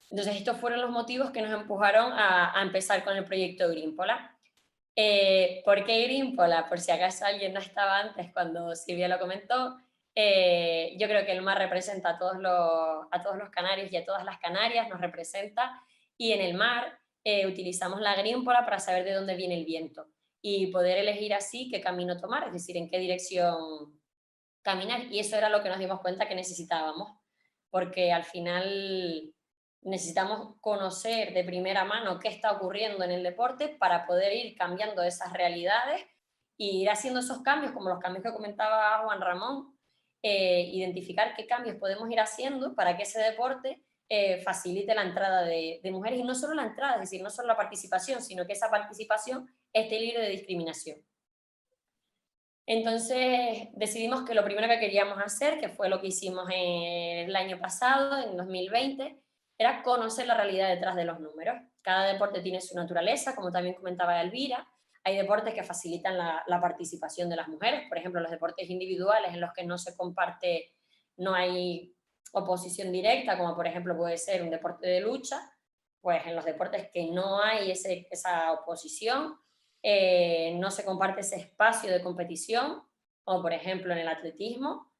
Entonces, estos fueron los motivos que nos empujaron a empezar con el proyecto Greenpola. ¿Por qué Greenpola? Por si acaso alguien no estaba antes cuando Silvia lo comentó. Yo creo que el mar representa a todos los canarios y a todas las Canarias, nos representa, y en el mar utilizamos la Greenpola para saber de dónde viene el viento y poder elegir así qué camino tomar, es decir, en qué dirección caminar, y eso era lo que nos dimos cuenta que necesitábamos, porque al final necesitamos conocer de primera mano qué está ocurriendo en el deporte para poder ir cambiando esas realidades y ir haciendo esos cambios, como los cambios que comentaba Juan Ramón, identificar qué cambios podemos ir haciendo para que ese deporte facilite la entrada de mujeres, y no solo la entrada, es decir, no solo la participación, sino que esa participación esté libre de discriminación. Entonces decidimos que lo primero que queríamos hacer, que fue lo que hicimos el año pasado, en 2020, era conocer la realidad detrás de los números. Cada deporte tiene su naturaleza, como también comentaba Elvira. Hay deportes que facilitan la participación de las mujeres, por ejemplo, los deportes individuales en los que no se comparte, no hay oposición directa, como por ejemplo puede ser un deporte de lucha. Pues en los deportes que no hay esa oposición, no se comparte ese espacio de competición, o por ejemplo en el atletismo,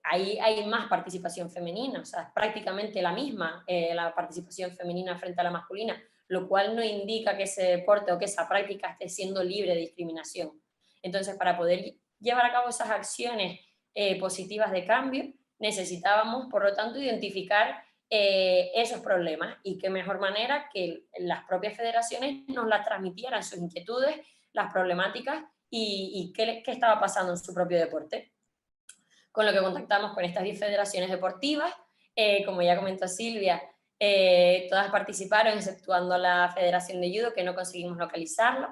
ahí hay más participación femenina, o sea, es prácticamente la misma la participación femenina frente a la masculina, lo cual no indica que ese deporte o que esa práctica esté siendo libre de discriminación. Entonces, para poder llevar a cabo esas acciones positivas de cambio, necesitábamos, por lo tanto, identificar esos problemas, y qué mejor manera que las propias federaciones nos las transmitieran, sus inquietudes, las problemáticas y qué estaba pasando en su propio deporte. Con lo que contactamos con estas 10 federaciones deportivas, como ya comentó Silvia, todas participaron, exceptuando la Federación de Judo, que no conseguimos localizarlo.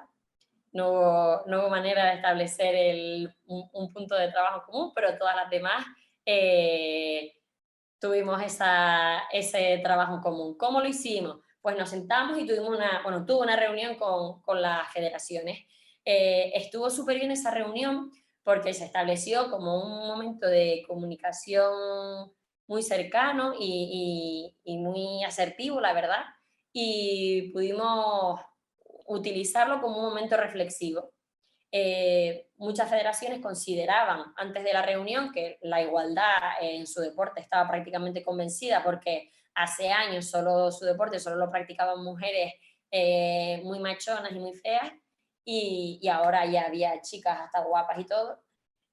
No hubo manera de establecer un punto de trabajo común, pero todas las demás tuvimos ese trabajo en común. ¿Cómo lo hicimos? Pues nos sentamos y tuve una reunión con las federaciones. Estuvo súper bien esa reunión porque se estableció como un momento de comunicación muy cercano y muy asertivo, la verdad, y pudimos utilizarlo como un momento reflexivo. Muchas federaciones consideraban antes de la reunión que la igualdad en su deporte estaba prácticamente convencida, porque hace años su deporte solo lo practicaban mujeres muy machonas y muy feas, y ahora ya había chicas hasta guapas y todo.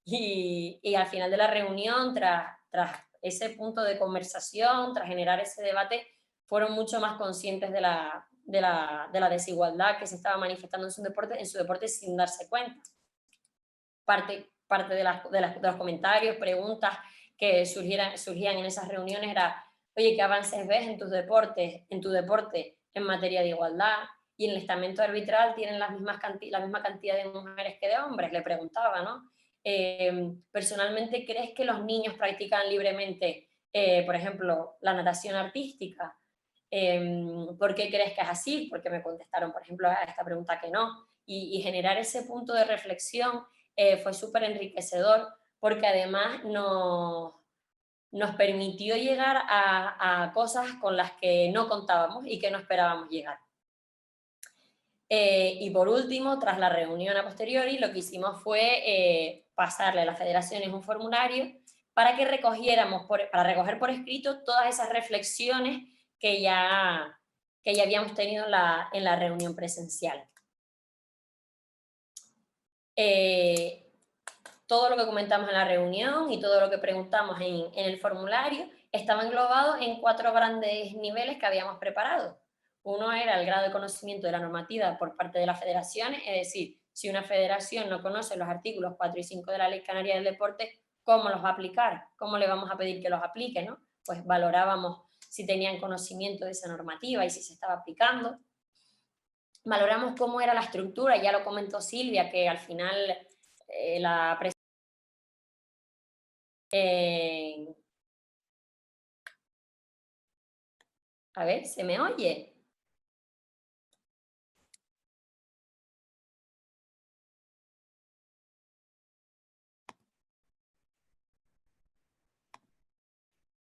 Y al final de la reunión, tras ese punto de conversación, tras generar ese debate, fueron mucho más conscientes de la desigualdad que se estaba manifestando en su deporte sin darse cuenta. Parte de los comentarios, preguntas que surgían en esas reuniones era: oye, ¿qué avances ves en tu deporte en materia de igualdad? Y en el estamento arbitral tienen la misma cantidad de mujeres que de hombres, le preguntaba, ¿no? Personalmente, ¿crees que los niños practican libremente, por ejemplo, la natación artística? ¿Por qué crees que es así? Porque me contestaron, por ejemplo, a esta pregunta que no. Y generar ese punto de reflexión fue súper enriquecedor, porque además nos permitió llegar a cosas con las que no contábamos y que no esperábamos llegar. Y por último, tras la reunión a posteriori, lo que hicimos fue pasarle a las federaciones un formulario para que para recoger por escrito todas esas reflexiones que ya habíamos tenido en la reunión presencial. Todo lo que comentamos en la reunión y todo lo que preguntamos en el formulario estaba englobado en 4 grandes niveles que habíamos preparado. Uno era el grado de conocimiento de la normativa por parte de las federaciones, es decir, si una federación no conoce los artículos 4 y 5 de la Ley Canaria del Deporte, ¿cómo los va a aplicar? ¿Cómo le vamos a pedir que los aplique, ¿no? Pues valorábamos si tenían conocimiento de esa normativa y si se estaba aplicando. Valoramos cómo era la estructura, ya lo comentó Silvia, que al final la a ver, ¿se me oye?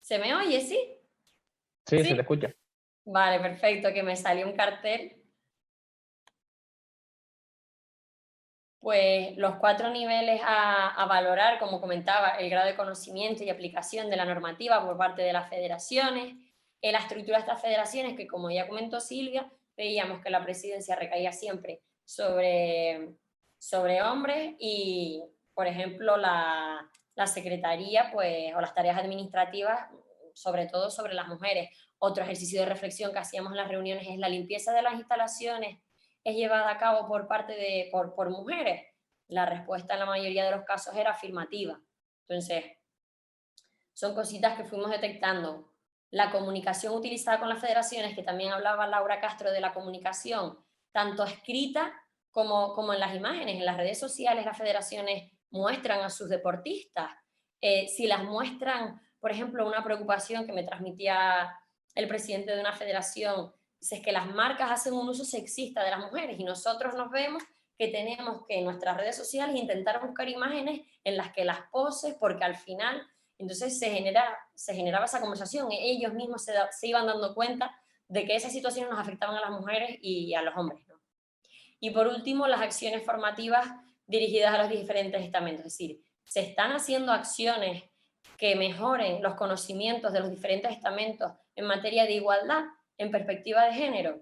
¿Se me oye, sí? Sí, ¿Sí? se te escucha. Vale, perfecto, que me salió un cartel. Pues los 4 niveles a valorar, como comentaba, el grado de conocimiento y aplicación de la normativa por parte de las federaciones, la estructura de estas federaciones, que como ya comentó Silvia, veíamos que la presidencia recaía siempre sobre hombres y, por ejemplo, la secretaría, pues, o las tareas administrativas sobre todo sobre las mujeres. Otro ejercicio de reflexión que hacíamos en las reuniones es la limpieza de las instalaciones es llevada a cabo por por mujeres. La respuesta en la mayoría de los casos era afirmativa. Entonces, son cositas que fuimos detectando. La comunicación utilizada con las federaciones, que también hablaba Laura Castro de la comunicación, tanto escrita como en las imágenes, en las redes sociales, las federaciones muestran a sus deportistas. Si las muestran, por ejemplo, una preocupación que me transmitía el presidente de una federación, es que las marcas hacen un uso sexista de las mujeres y nosotros nos vemos que tenemos que en nuestras redes sociales intentar buscar imágenes en las que las poses, porque al final, entonces se generaba esa conversación, ellos mismos se iban dando cuenta de que esas situaciones nos afectaban a las mujeres y a los hombres, ¿no? Y por último, las acciones formativas dirigidas a los diferentes estamentos, es decir, se están haciendo acciones que mejoren los conocimientos de los diferentes estamentos en materia de igualdad en perspectiva de género.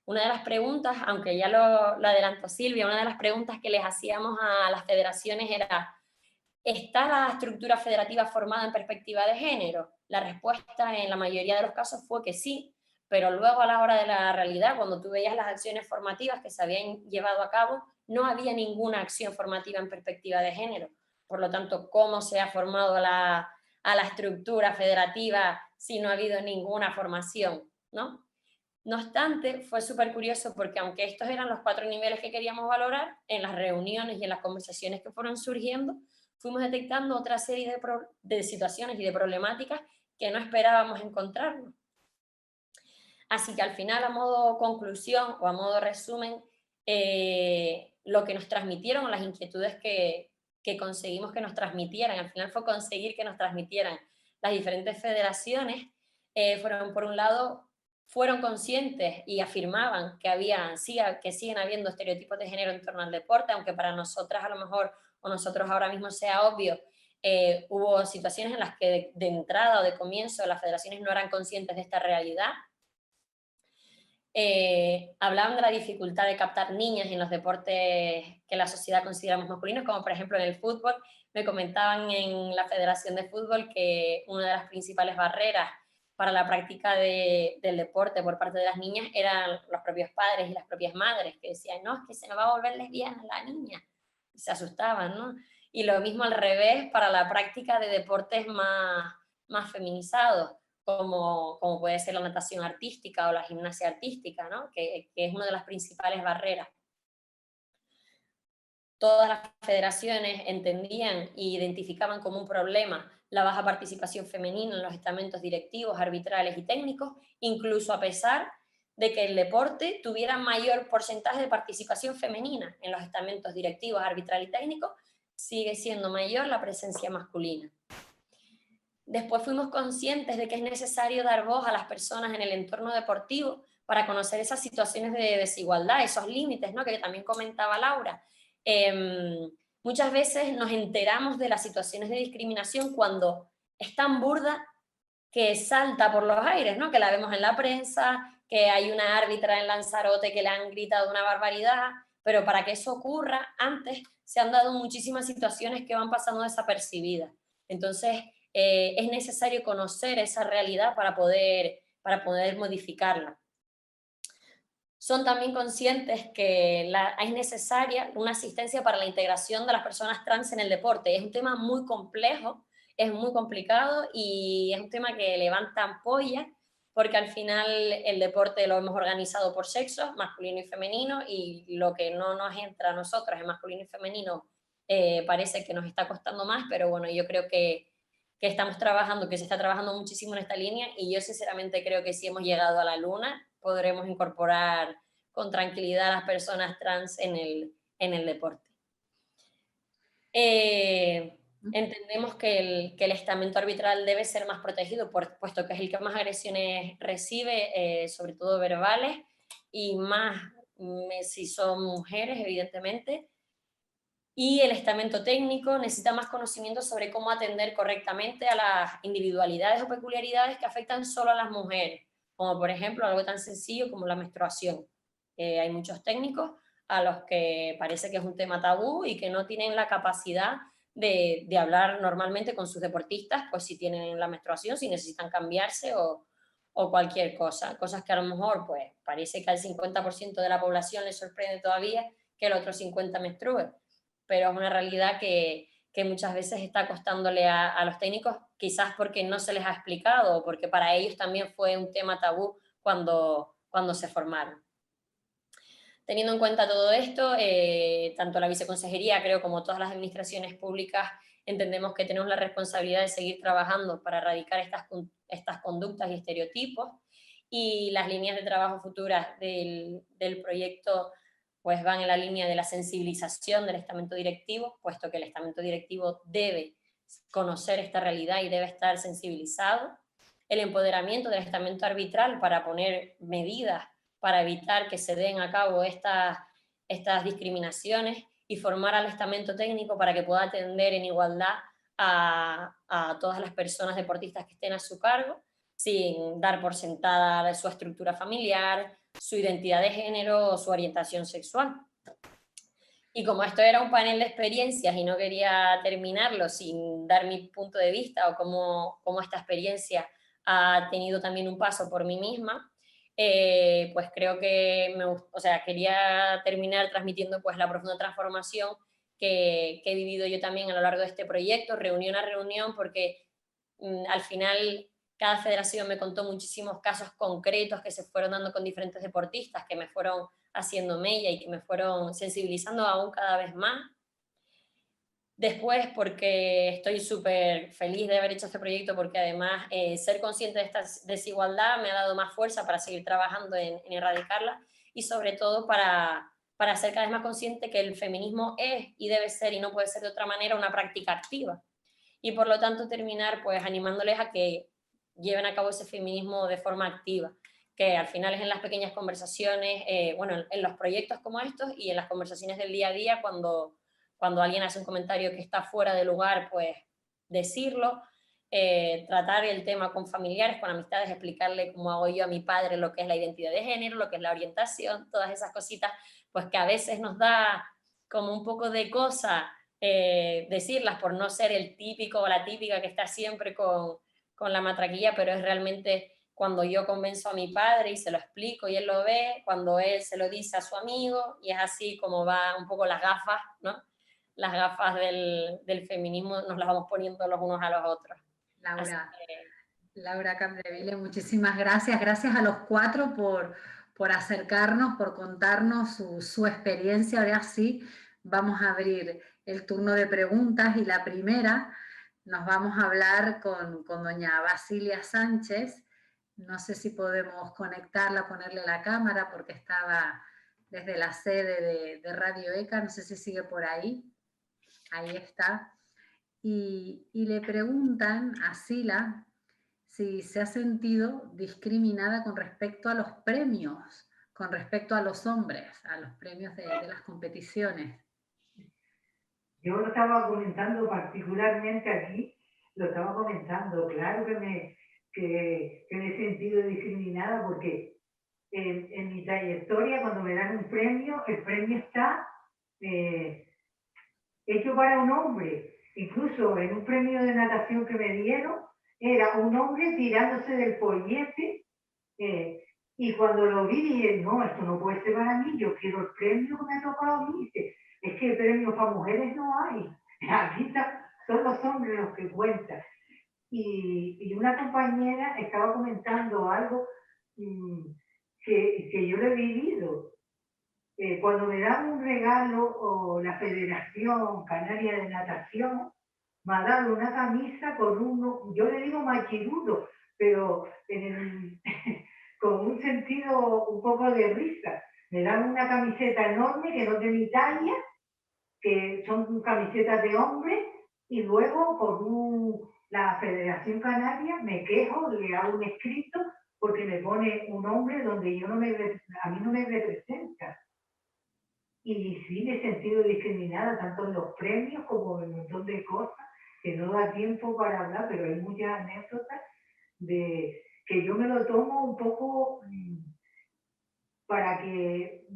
Una de las preguntas, aunque ya lo adelantó Silvia, una de las preguntas que les hacíamos a las federaciones era: ¿está la estructura federativa formada en perspectiva de género? La respuesta en la mayoría de los casos fue que sí, pero luego a la hora de la realidad, cuando tú veías las acciones formativas que se habían llevado a cabo, no había ninguna acción formativa en perspectiva de género. Por lo tanto, ¿cómo se ha formado a la estructura federativa si no ha habido ninguna formación, ¿no? No obstante, fue súper curioso porque aunque estos eran los 4 niveles que queríamos valorar, en las reuniones y en las conversaciones que fueron surgiendo, fuimos detectando otra serie de situaciones y de problemáticas que no esperábamos encontrarnos. Así que al final, a modo conclusión o a modo resumen, lo que nos transmitieron, las inquietudes que conseguimos que nos transmitieran, al final fue conseguir que nos transmitieran las diferentes federaciones, fueron, por un lado, fueron conscientes y afirmaban que siguen habiendo estereotipos de género en torno al deporte, aunque para nosotras a lo mejor, o nosotros ahora mismo sea obvio. Hubo situaciones en las que de entrada o de comienzo las federaciones no eran conscientes de esta realidad. Hablaban de la dificultad de captar niñas en los deportes que la sociedad consideramos masculinos, como por ejemplo en el fútbol. Me comentaban en la Federación de Fútbol que una de las principales barreras para la práctica del deporte por parte de las niñas eran los propios padres y las propias madres, que decían: no, es que se me va a volver lesbiana la niña. Y se asustaban, ¿no? Y lo mismo al revés para la práctica de deportes más feminizados, como puede ser la natación artística o la gimnasia artística, ¿no? que es una de las principales barreras. Todas las federaciones entendían e identificaban como un problema la baja participación femenina en los estamentos directivos, arbitrales y técnicos, incluso a pesar de que el deporte tuviera mayor porcentaje de participación femenina en los estamentos directivos, arbitral y técnicos, sigue siendo mayor la presencia masculina. Después fuimos conscientes de que es necesario dar voz a las personas en el entorno deportivo para conocer esas situaciones de desigualdad, esos límites, ¿no?, que también comentaba Laura. Muchas veces nos enteramos de las situaciones de discriminación cuando es tan burda que salta por los aires, ¿no?, que la vemos en la prensa, que hay una árbitra en Lanzarote que le han gritado una barbaridad, pero para que eso ocurra, antes se han dado muchísimas situaciones que van pasando desapercibidas. Entonces, es necesario conocer esa realidad para poder modificarla. Son también conscientes que es necesaria una asistencia para la integración de las personas trans en el deporte. Es un tema muy complejo, es muy complicado y es un tema que levanta ampollas, porque al final el deporte lo hemos organizado por sexos, masculino y femenino, y lo que no nos entra a nosotros en masculino y femenino parece que nos está costando más, pero bueno, yo creo que estamos trabajando, que se está trabajando muchísimo en esta línea, y yo sinceramente creo que si hemos llegado a la luna, podremos incorporar con tranquilidad a las personas trans en el deporte. Entendemos que el estamento arbitral debe ser más protegido, puesto que es el que más agresiones recibe, sobre todo verbales, y más si son mujeres, evidentemente. Y el estamento técnico necesita más conocimiento sobre cómo atender correctamente a las individualidades o peculiaridades que afectan solo a las mujeres, como por ejemplo algo tan sencillo como la menstruación. Hay muchos técnicos a los que parece que es un tema tabú y que no tienen la capacidad de hablar normalmente con sus deportistas, pues si tienen la menstruación, si necesitan cambiarse o cualquier cosa. Cosas que a lo mejor pues parece que al 50% de la población le sorprende todavía que el otro 50% menstrue, pero es una realidad que muchas veces está costándole a los técnicos, quizás porque no se les ha explicado o porque para ellos también fue un tema tabú cuando se formaron. Teniendo en cuenta todo esto, tanto la viceconsejería, creo, como todas las administraciones públicas, entendemos que tenemos la responsabilidad de seguir trabajando para erradicar estas conductas y estereotipos, y las líneas de trabajo futuras del proyecto pues van en la línea de la sensibilización del estamento directivo, puesto que el estamento directivo debe conocer esta realidad y debe estar sensibilizado, el empoderamiento del estamento arbitral para poner medidas para evitar que se den a cabo estas discriminaciones, y formar al estamento técnico para que pueda atender en igualdad a todas las personas deportistas que estén a su cargo, sin dar por sentada su estructura familiar, su identidad de género o su orientación sexual. Y como esto era un panel de experiencias y no quería terminarlo sin dar mi punto de vista o cómo esta experiencia ha tenido también un paso por mí misma, pues creo que quería terminar transmitiendo pues la profunda transformación que he vivido yo también a lo largo de este proyecto, reunión a reunión, porque al final cada federación me contó muchísimos casos concretos que se fueron dando con diferentes deportistas, que me fueron haciendo mella y que me fueron sensibilizando aún cada vez más. Después, porque estoy súper feliz de haber hecho este proyecto, porque además ser consciente de esta desigualdad me ha dado más fuerza para seguir trabajando en erradicarla, y sobre todo para ser cada vez más consciente que el feminismo es y debe ser, y no puede ser de otra manera, una práctica activa. Y por lo tanto terminar pues animándoles a que lleven a cabo ese feminismo de forma activa, que al final es en las pequeñas conversaciones, en los proyectos como estos y en las conversaciones del día a día, cuando alguien hace un comentario que está fuera de lugar, pues decirlo, tratar el tema con familiares, con amistades, explicarle cómo hago yo a mi padre lo que es la identidad de género, lo que es la orientación, todas esas cositas, pues que a veces nos da como un poco de cosa decirlas por no ser el típico o la típica que está siempre con la matraquilla, pero es realmente cuando yo convenzo a mi padre y se lo explico y él lo ve, cuando él se lo dice a su amigo, y es así como va un poco las gafas, ¿no? Las gafas del feminismo nos las vamos poniendo los unos a los otros. Laura Capdeville, muchísimas gracias. Gracias a los cuatro por acercarnos, por contarnos su experiencia. Ahora sí, vamos a abrir el turno de preguntas, y la primera nos vamos a hablar con doña Basilia Sánchez. No sé si podemos conectarla, ponerle la cámara, porque estaba desde la sede de Radio ECA. No sé si sigue por ahí. Ahí está. Y le preguntan a Sila si se ha sentido discriminada con respecto a los premios, con respecto a los hombres, a los premios de las competiciones. Yo lo estaba comentando particularmente aquí, lo estaba comentando, claro que me he sentido discriminada, porque en mi trayectoria, cuando me dan un premio, el premio está hecho para un hombre. Incluso en un premio de natación que me dieron, era un hombre tirándose del pollete, y cuando lo vi dije, no, esto no puede ser para mí, yo quiero el premio que me ha tocado a mí. Es que premios para mujeres no hay, aquí son los hombres los que cuentan. Y una compañera estaba comentando algo que yo lo he vivido. Cuando me dan un regalo, o la Federación Canaria de Natación me ha dado una camisa con yo le digo machirulo, pero con un sentido un poco de risa. Me dan una camiseta enorme que no es de mi talla, que son camisetas de hombre, y luego por la Federación Canaria me quejo, le hago un escrito porque me pone un hombre donde a mí no me representa. Y sí me he sentido discriminada, tanto en los premios como en un montón de cosas, que no da tiempo para hablar, pero hay muchas anécdotas de que yo me lo tomo un poco para que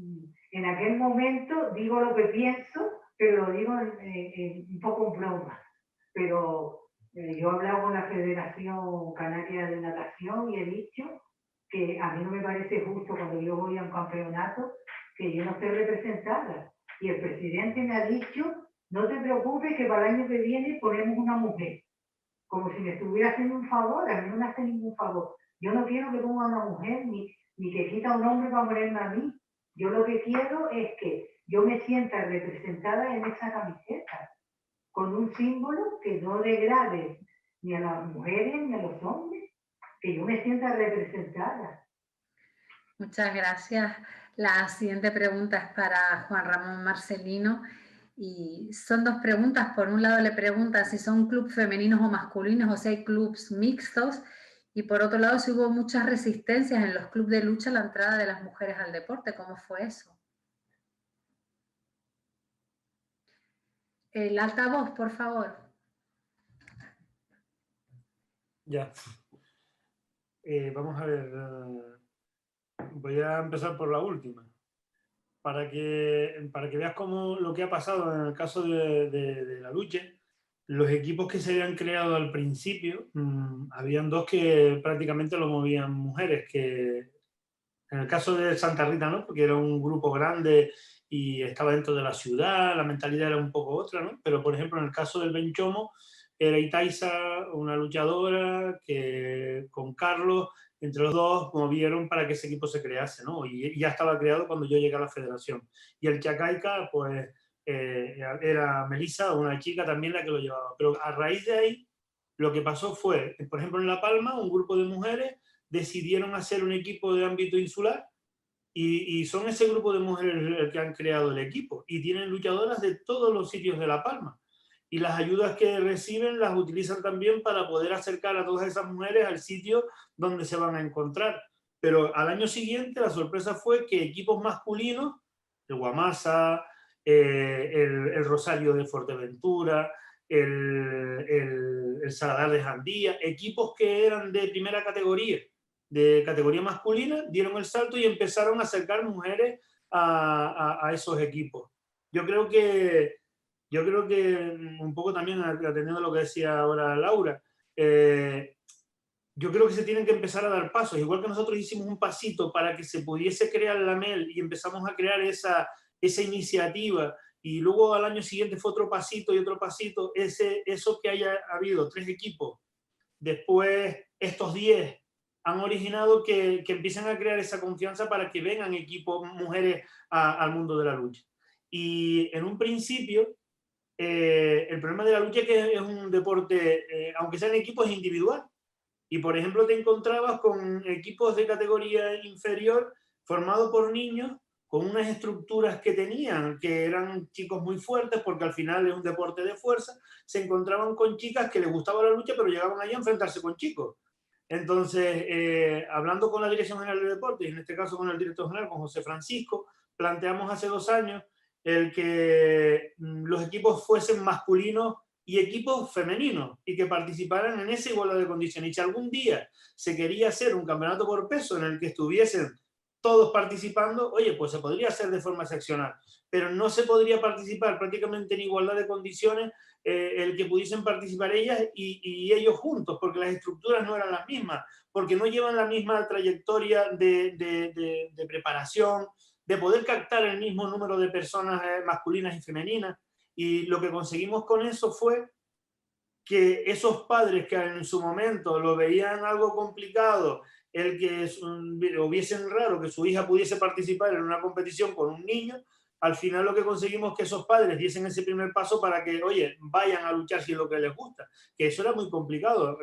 en aquel momento digo lo que pienso, pero lo digo un poco en broma. Pero yo he hablado con la Federación Canaria de Natación y he dicho que a mí no me parece justo cuando yo voy a un campeonato que yo no esté representada. Y el presidente me ha dicho, no te preocupes que para el año que viene ponemos una mujer. Como si me estuviera haciendo un favor, a mí no me hace ningún favor. Yo no quiero que ponga una mujer ni que quita un hombre para ponerme a mí. Yo lo que quiero es que yo me sienta representada en esa camiseta, con un símbolo que no degrade ni a las mujeres ni a los hombres, que yo me sienta representada. Muchas gracias. La siguiente pregunta es para Juan Ramón Marcelino y son dos preguntas. Por un lado le pregunta si son clubes femeninos o masculinos o si hay clubes mixtos y por otro lado si hubo muchas resistencias en los clubes de lucha a la entrada de las mujeres al deporte. ¿Cómo fue eso? El altavoz, por favor. Ya. Vamos a ver. Voy a empezar por la última. Para que veas cómo lo que ha pasado en el caso de la lucha, los equipos que se habían creado al principio, habían dos que prácticamente lo movían mujeres, que en el caso de Santa Rita, ¿no? Porque era un grupo grande y estaba dentro de la ciudad, la mentalidad era un poco otra, ¿no? Pero, por ejemplo, en el caso del Benchomo, era Itaiza, una luchadora, que con Carlos, entre los dos, movieron para que ese equipo se crease, ¿no? Y ya estaba creado cuando yo llegué a la federación. Y el Chacaica, pues, era Melissa, una chica también la que lo llevaba. Pero a raíz de ahí, lo que pasó fue, por ejemplo, en La Palma, un grupo de mujeres decidieron hacer un equipo de ámbito insular y son ese grupo de mujeres el que han creado el equipo y tienen luchadoras de todos los sitios de La Palma y las ayudas que reciben las utilizan también para poder acercar a todas esas mujeres al sitio donde se van a encontrar. Pero al año siguiente la sorpresa fue que equipos masculinos, el Guamasa, el Rosario de Fuerteventura, el Saladar de Jandía, equipos que eran de primera categoría, de categoría masculina, dieron el salto y empezaron a acercar mujeres a esos equipos. Yo creo que un poco también atendiendo a lo que decía ahora Laura, yo creo que se tienen que empezar a dar pasos, igual que nosotros hicimos un pasito para que se pudiese crear la MEL y empezamos a crear esa iniciativa y luego al año siguiente fue otro pasito y otro pasito, eso que haya habido 3 equipos, después estos 10 han originado que empiecen a crear esa confianza para que vengan equipos, mujeres al mundo de la lucha. Y en un principio, el problema de la lucha es que es un deporte, aunque sean equipos, individual. Y por ejemplo te encontrabas con equipos de categoría inferior formados por niños con unas estructuras que tenían, que eran chicos muy fuertes, porque al final es un deporte de fuerza, se encontraban con chicas que les gustaba la lucha, pero llegaban allí a enfrentarse con chicos. Entonces, hablando con la Dirección General de Deportes, en este caso con el director general, con José Francisco, planteamos hace 2 años el que los equipos fuesen masculinos y equipos femeninos y que participaran en esa igualdad de condiciones. Y si algún día se quería hacer un campeonato por peso en el que estuviesen todos participando, oye, pues se podría hacer de forma seccional, pero no se podría participar prácticamente en igualdad de condiciones el que pudiesen participar ellas y ellos juntos, porque las estructuras no eran las mismas, porque no llevan la misma trayectoria de preparación, de poder captar el mismo número de personas masculinas y femeninas. Y lo que conseguimos con eso fue que esos padres que en su momento lo veían algo complicado, el que o viesen raro que su hija pudiese participar en una competición con un niño, al final lo que conseguimos es que esos padres diesen ese primer paso para que, oye, vayan a luchar si es lo que les gusta, que eso era muy complicado.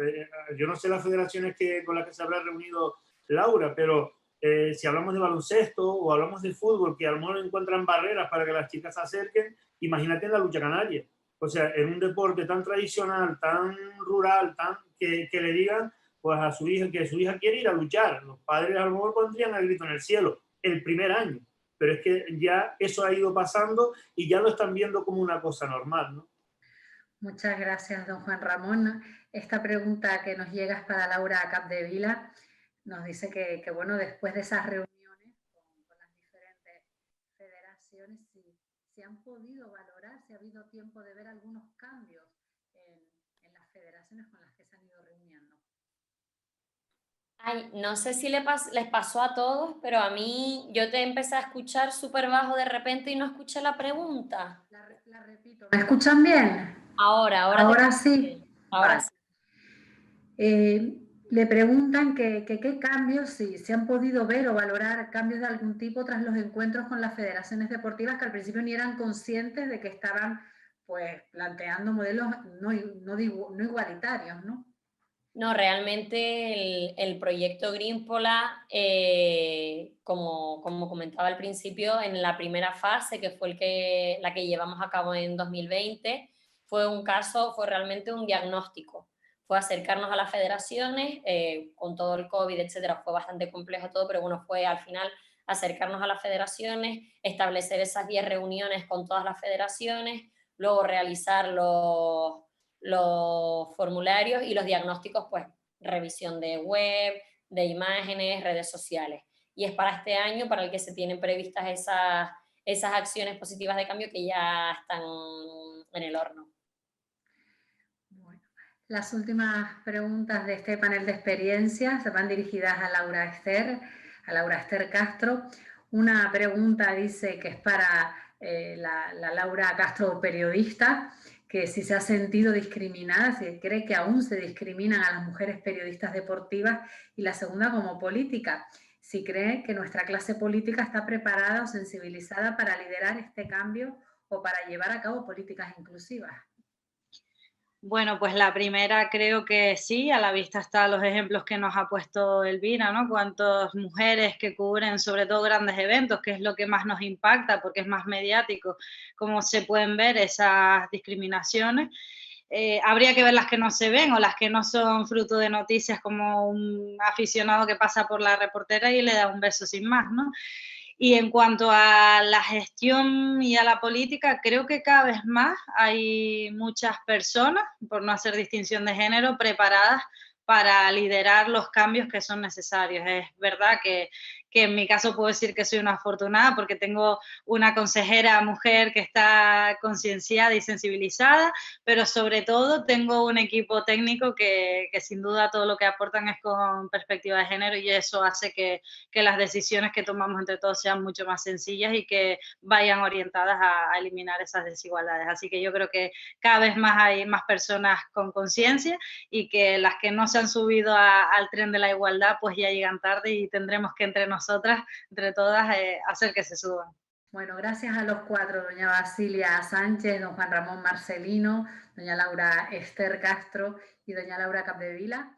Yo no sé las federaciones con las que se habrá reunido Laura, pero si hablamos de baloncesto o hablamos de fútbol, que a lo mejor encuentran barreras para que las chicas se acerquen, imagínate en la lucha canaria. O sea, en un deporte tan tradicional, tan rural, que le digan pues a su hija que su hija quiere ir a luchar. Los padres a lo mejor pondrían el grito en el cielo el primer año, pero es que ya eso ha ido pasando y ya lo están viendo como una cosa normal, ¿no? Muchas gracias, don Juan Ramón. Esta pregunta que nos llega es para Laura Capdevila. Nos dice que bueno, después de esas reuniones con las diferentes federaciones, si si han podido valorar, si ha habido tiempo de ver algunos cambios en las federaciones con las que se han ido reuniendo. Ay, no sé si les pasó a todos, pero a mí yo te empecé a escuchar súper bajo de repente y no escuché la pregunta. La repito. ¿Me escuchan bien? Ahora Sí. ahora Vale. sí. Le preguntan que qué cambios, si se han podido ver o valorar cambios de algún tipo tras los encuentros con las federaciones deportivas que al principio ni eran conscientes de que estaban pues planteando modelos no igualitarios, ¿no? No, realmente el proyecto Greenpola, como comentaba al principio, en la primera fase, que fue la que llevamos a cabo en 2020, fue realmente un diagnóstico. Fue acercarnos a las federaciones, con todo el COVID, etcétera, fue bastante complejo todo, pero bueno, fue al final acercarnos a las federaciones, establecer esas 10 reuniones con todas las federaciones, luego realizar los formularios y los diagnósticos, pues revisión de web, de imágenes, redes sociales. Y es para este año para el que se tienen previstas esas acciones positivas de cambio que ya están en el horno. Bueno, las últimas preguntas de este panel de experiencias se van dirigidas a Laura Ester Castro. Una pregunta dice que es para la Laura Castro periodista, que si se ha sentido discriminada, si cree que aún se discriminan a las mujeres periodistas deportivas, y la segunda como política, si cree que nuestra clase política está preparada o sensibilizada para liderar este cambio o para llevar a cabo políticas inclusivas. Bueno, pues la primera creo que sí, a la vista están los ejemplos que nos ha puesto Elvira, ¿no? Cuántas mujeres que cubren sobre todo grandes eventos, que es lo que más nos impacta porque es más mediático, cómo se pueden ver esas discriminaciones. Habría que ver las que no se ven o las que no son fruto de noticias, como un aficionado que pasa por la reportera y le da un beso sin más, ¿no? Y en cuanto a la gestión y a la política, creo que cada vez más hay muchas personas, por no hacer distinción de género, preparadas para liderar los cambios que son necesarios. Es verdad que en mi caso puedo decir que soy una afortunada porque tengo una consejera mujer que está concienciada y sensibilizada, pero sobre todo tengo un equipo técnico que sin duda todo lo que aportan es con perspectiva de género, y eso hace que las decisiones que tomamos entre todos sean mucho más sencillas y que vayan orientadas a eliminar esas desigualdades. Así que yo creo que cada vez más hay más personas con conciencia, y que las que no se han subido al tren de la igualdad pues ya llegan tarde, y tendremos que entre nosotras, entre todas, hacer que se suban. Bueno, gracias a los cuatro, doña Basilia Sánchez, don Juan Ramón Marcelino, doña Laura Ester Castro y doña Laura Capdevila.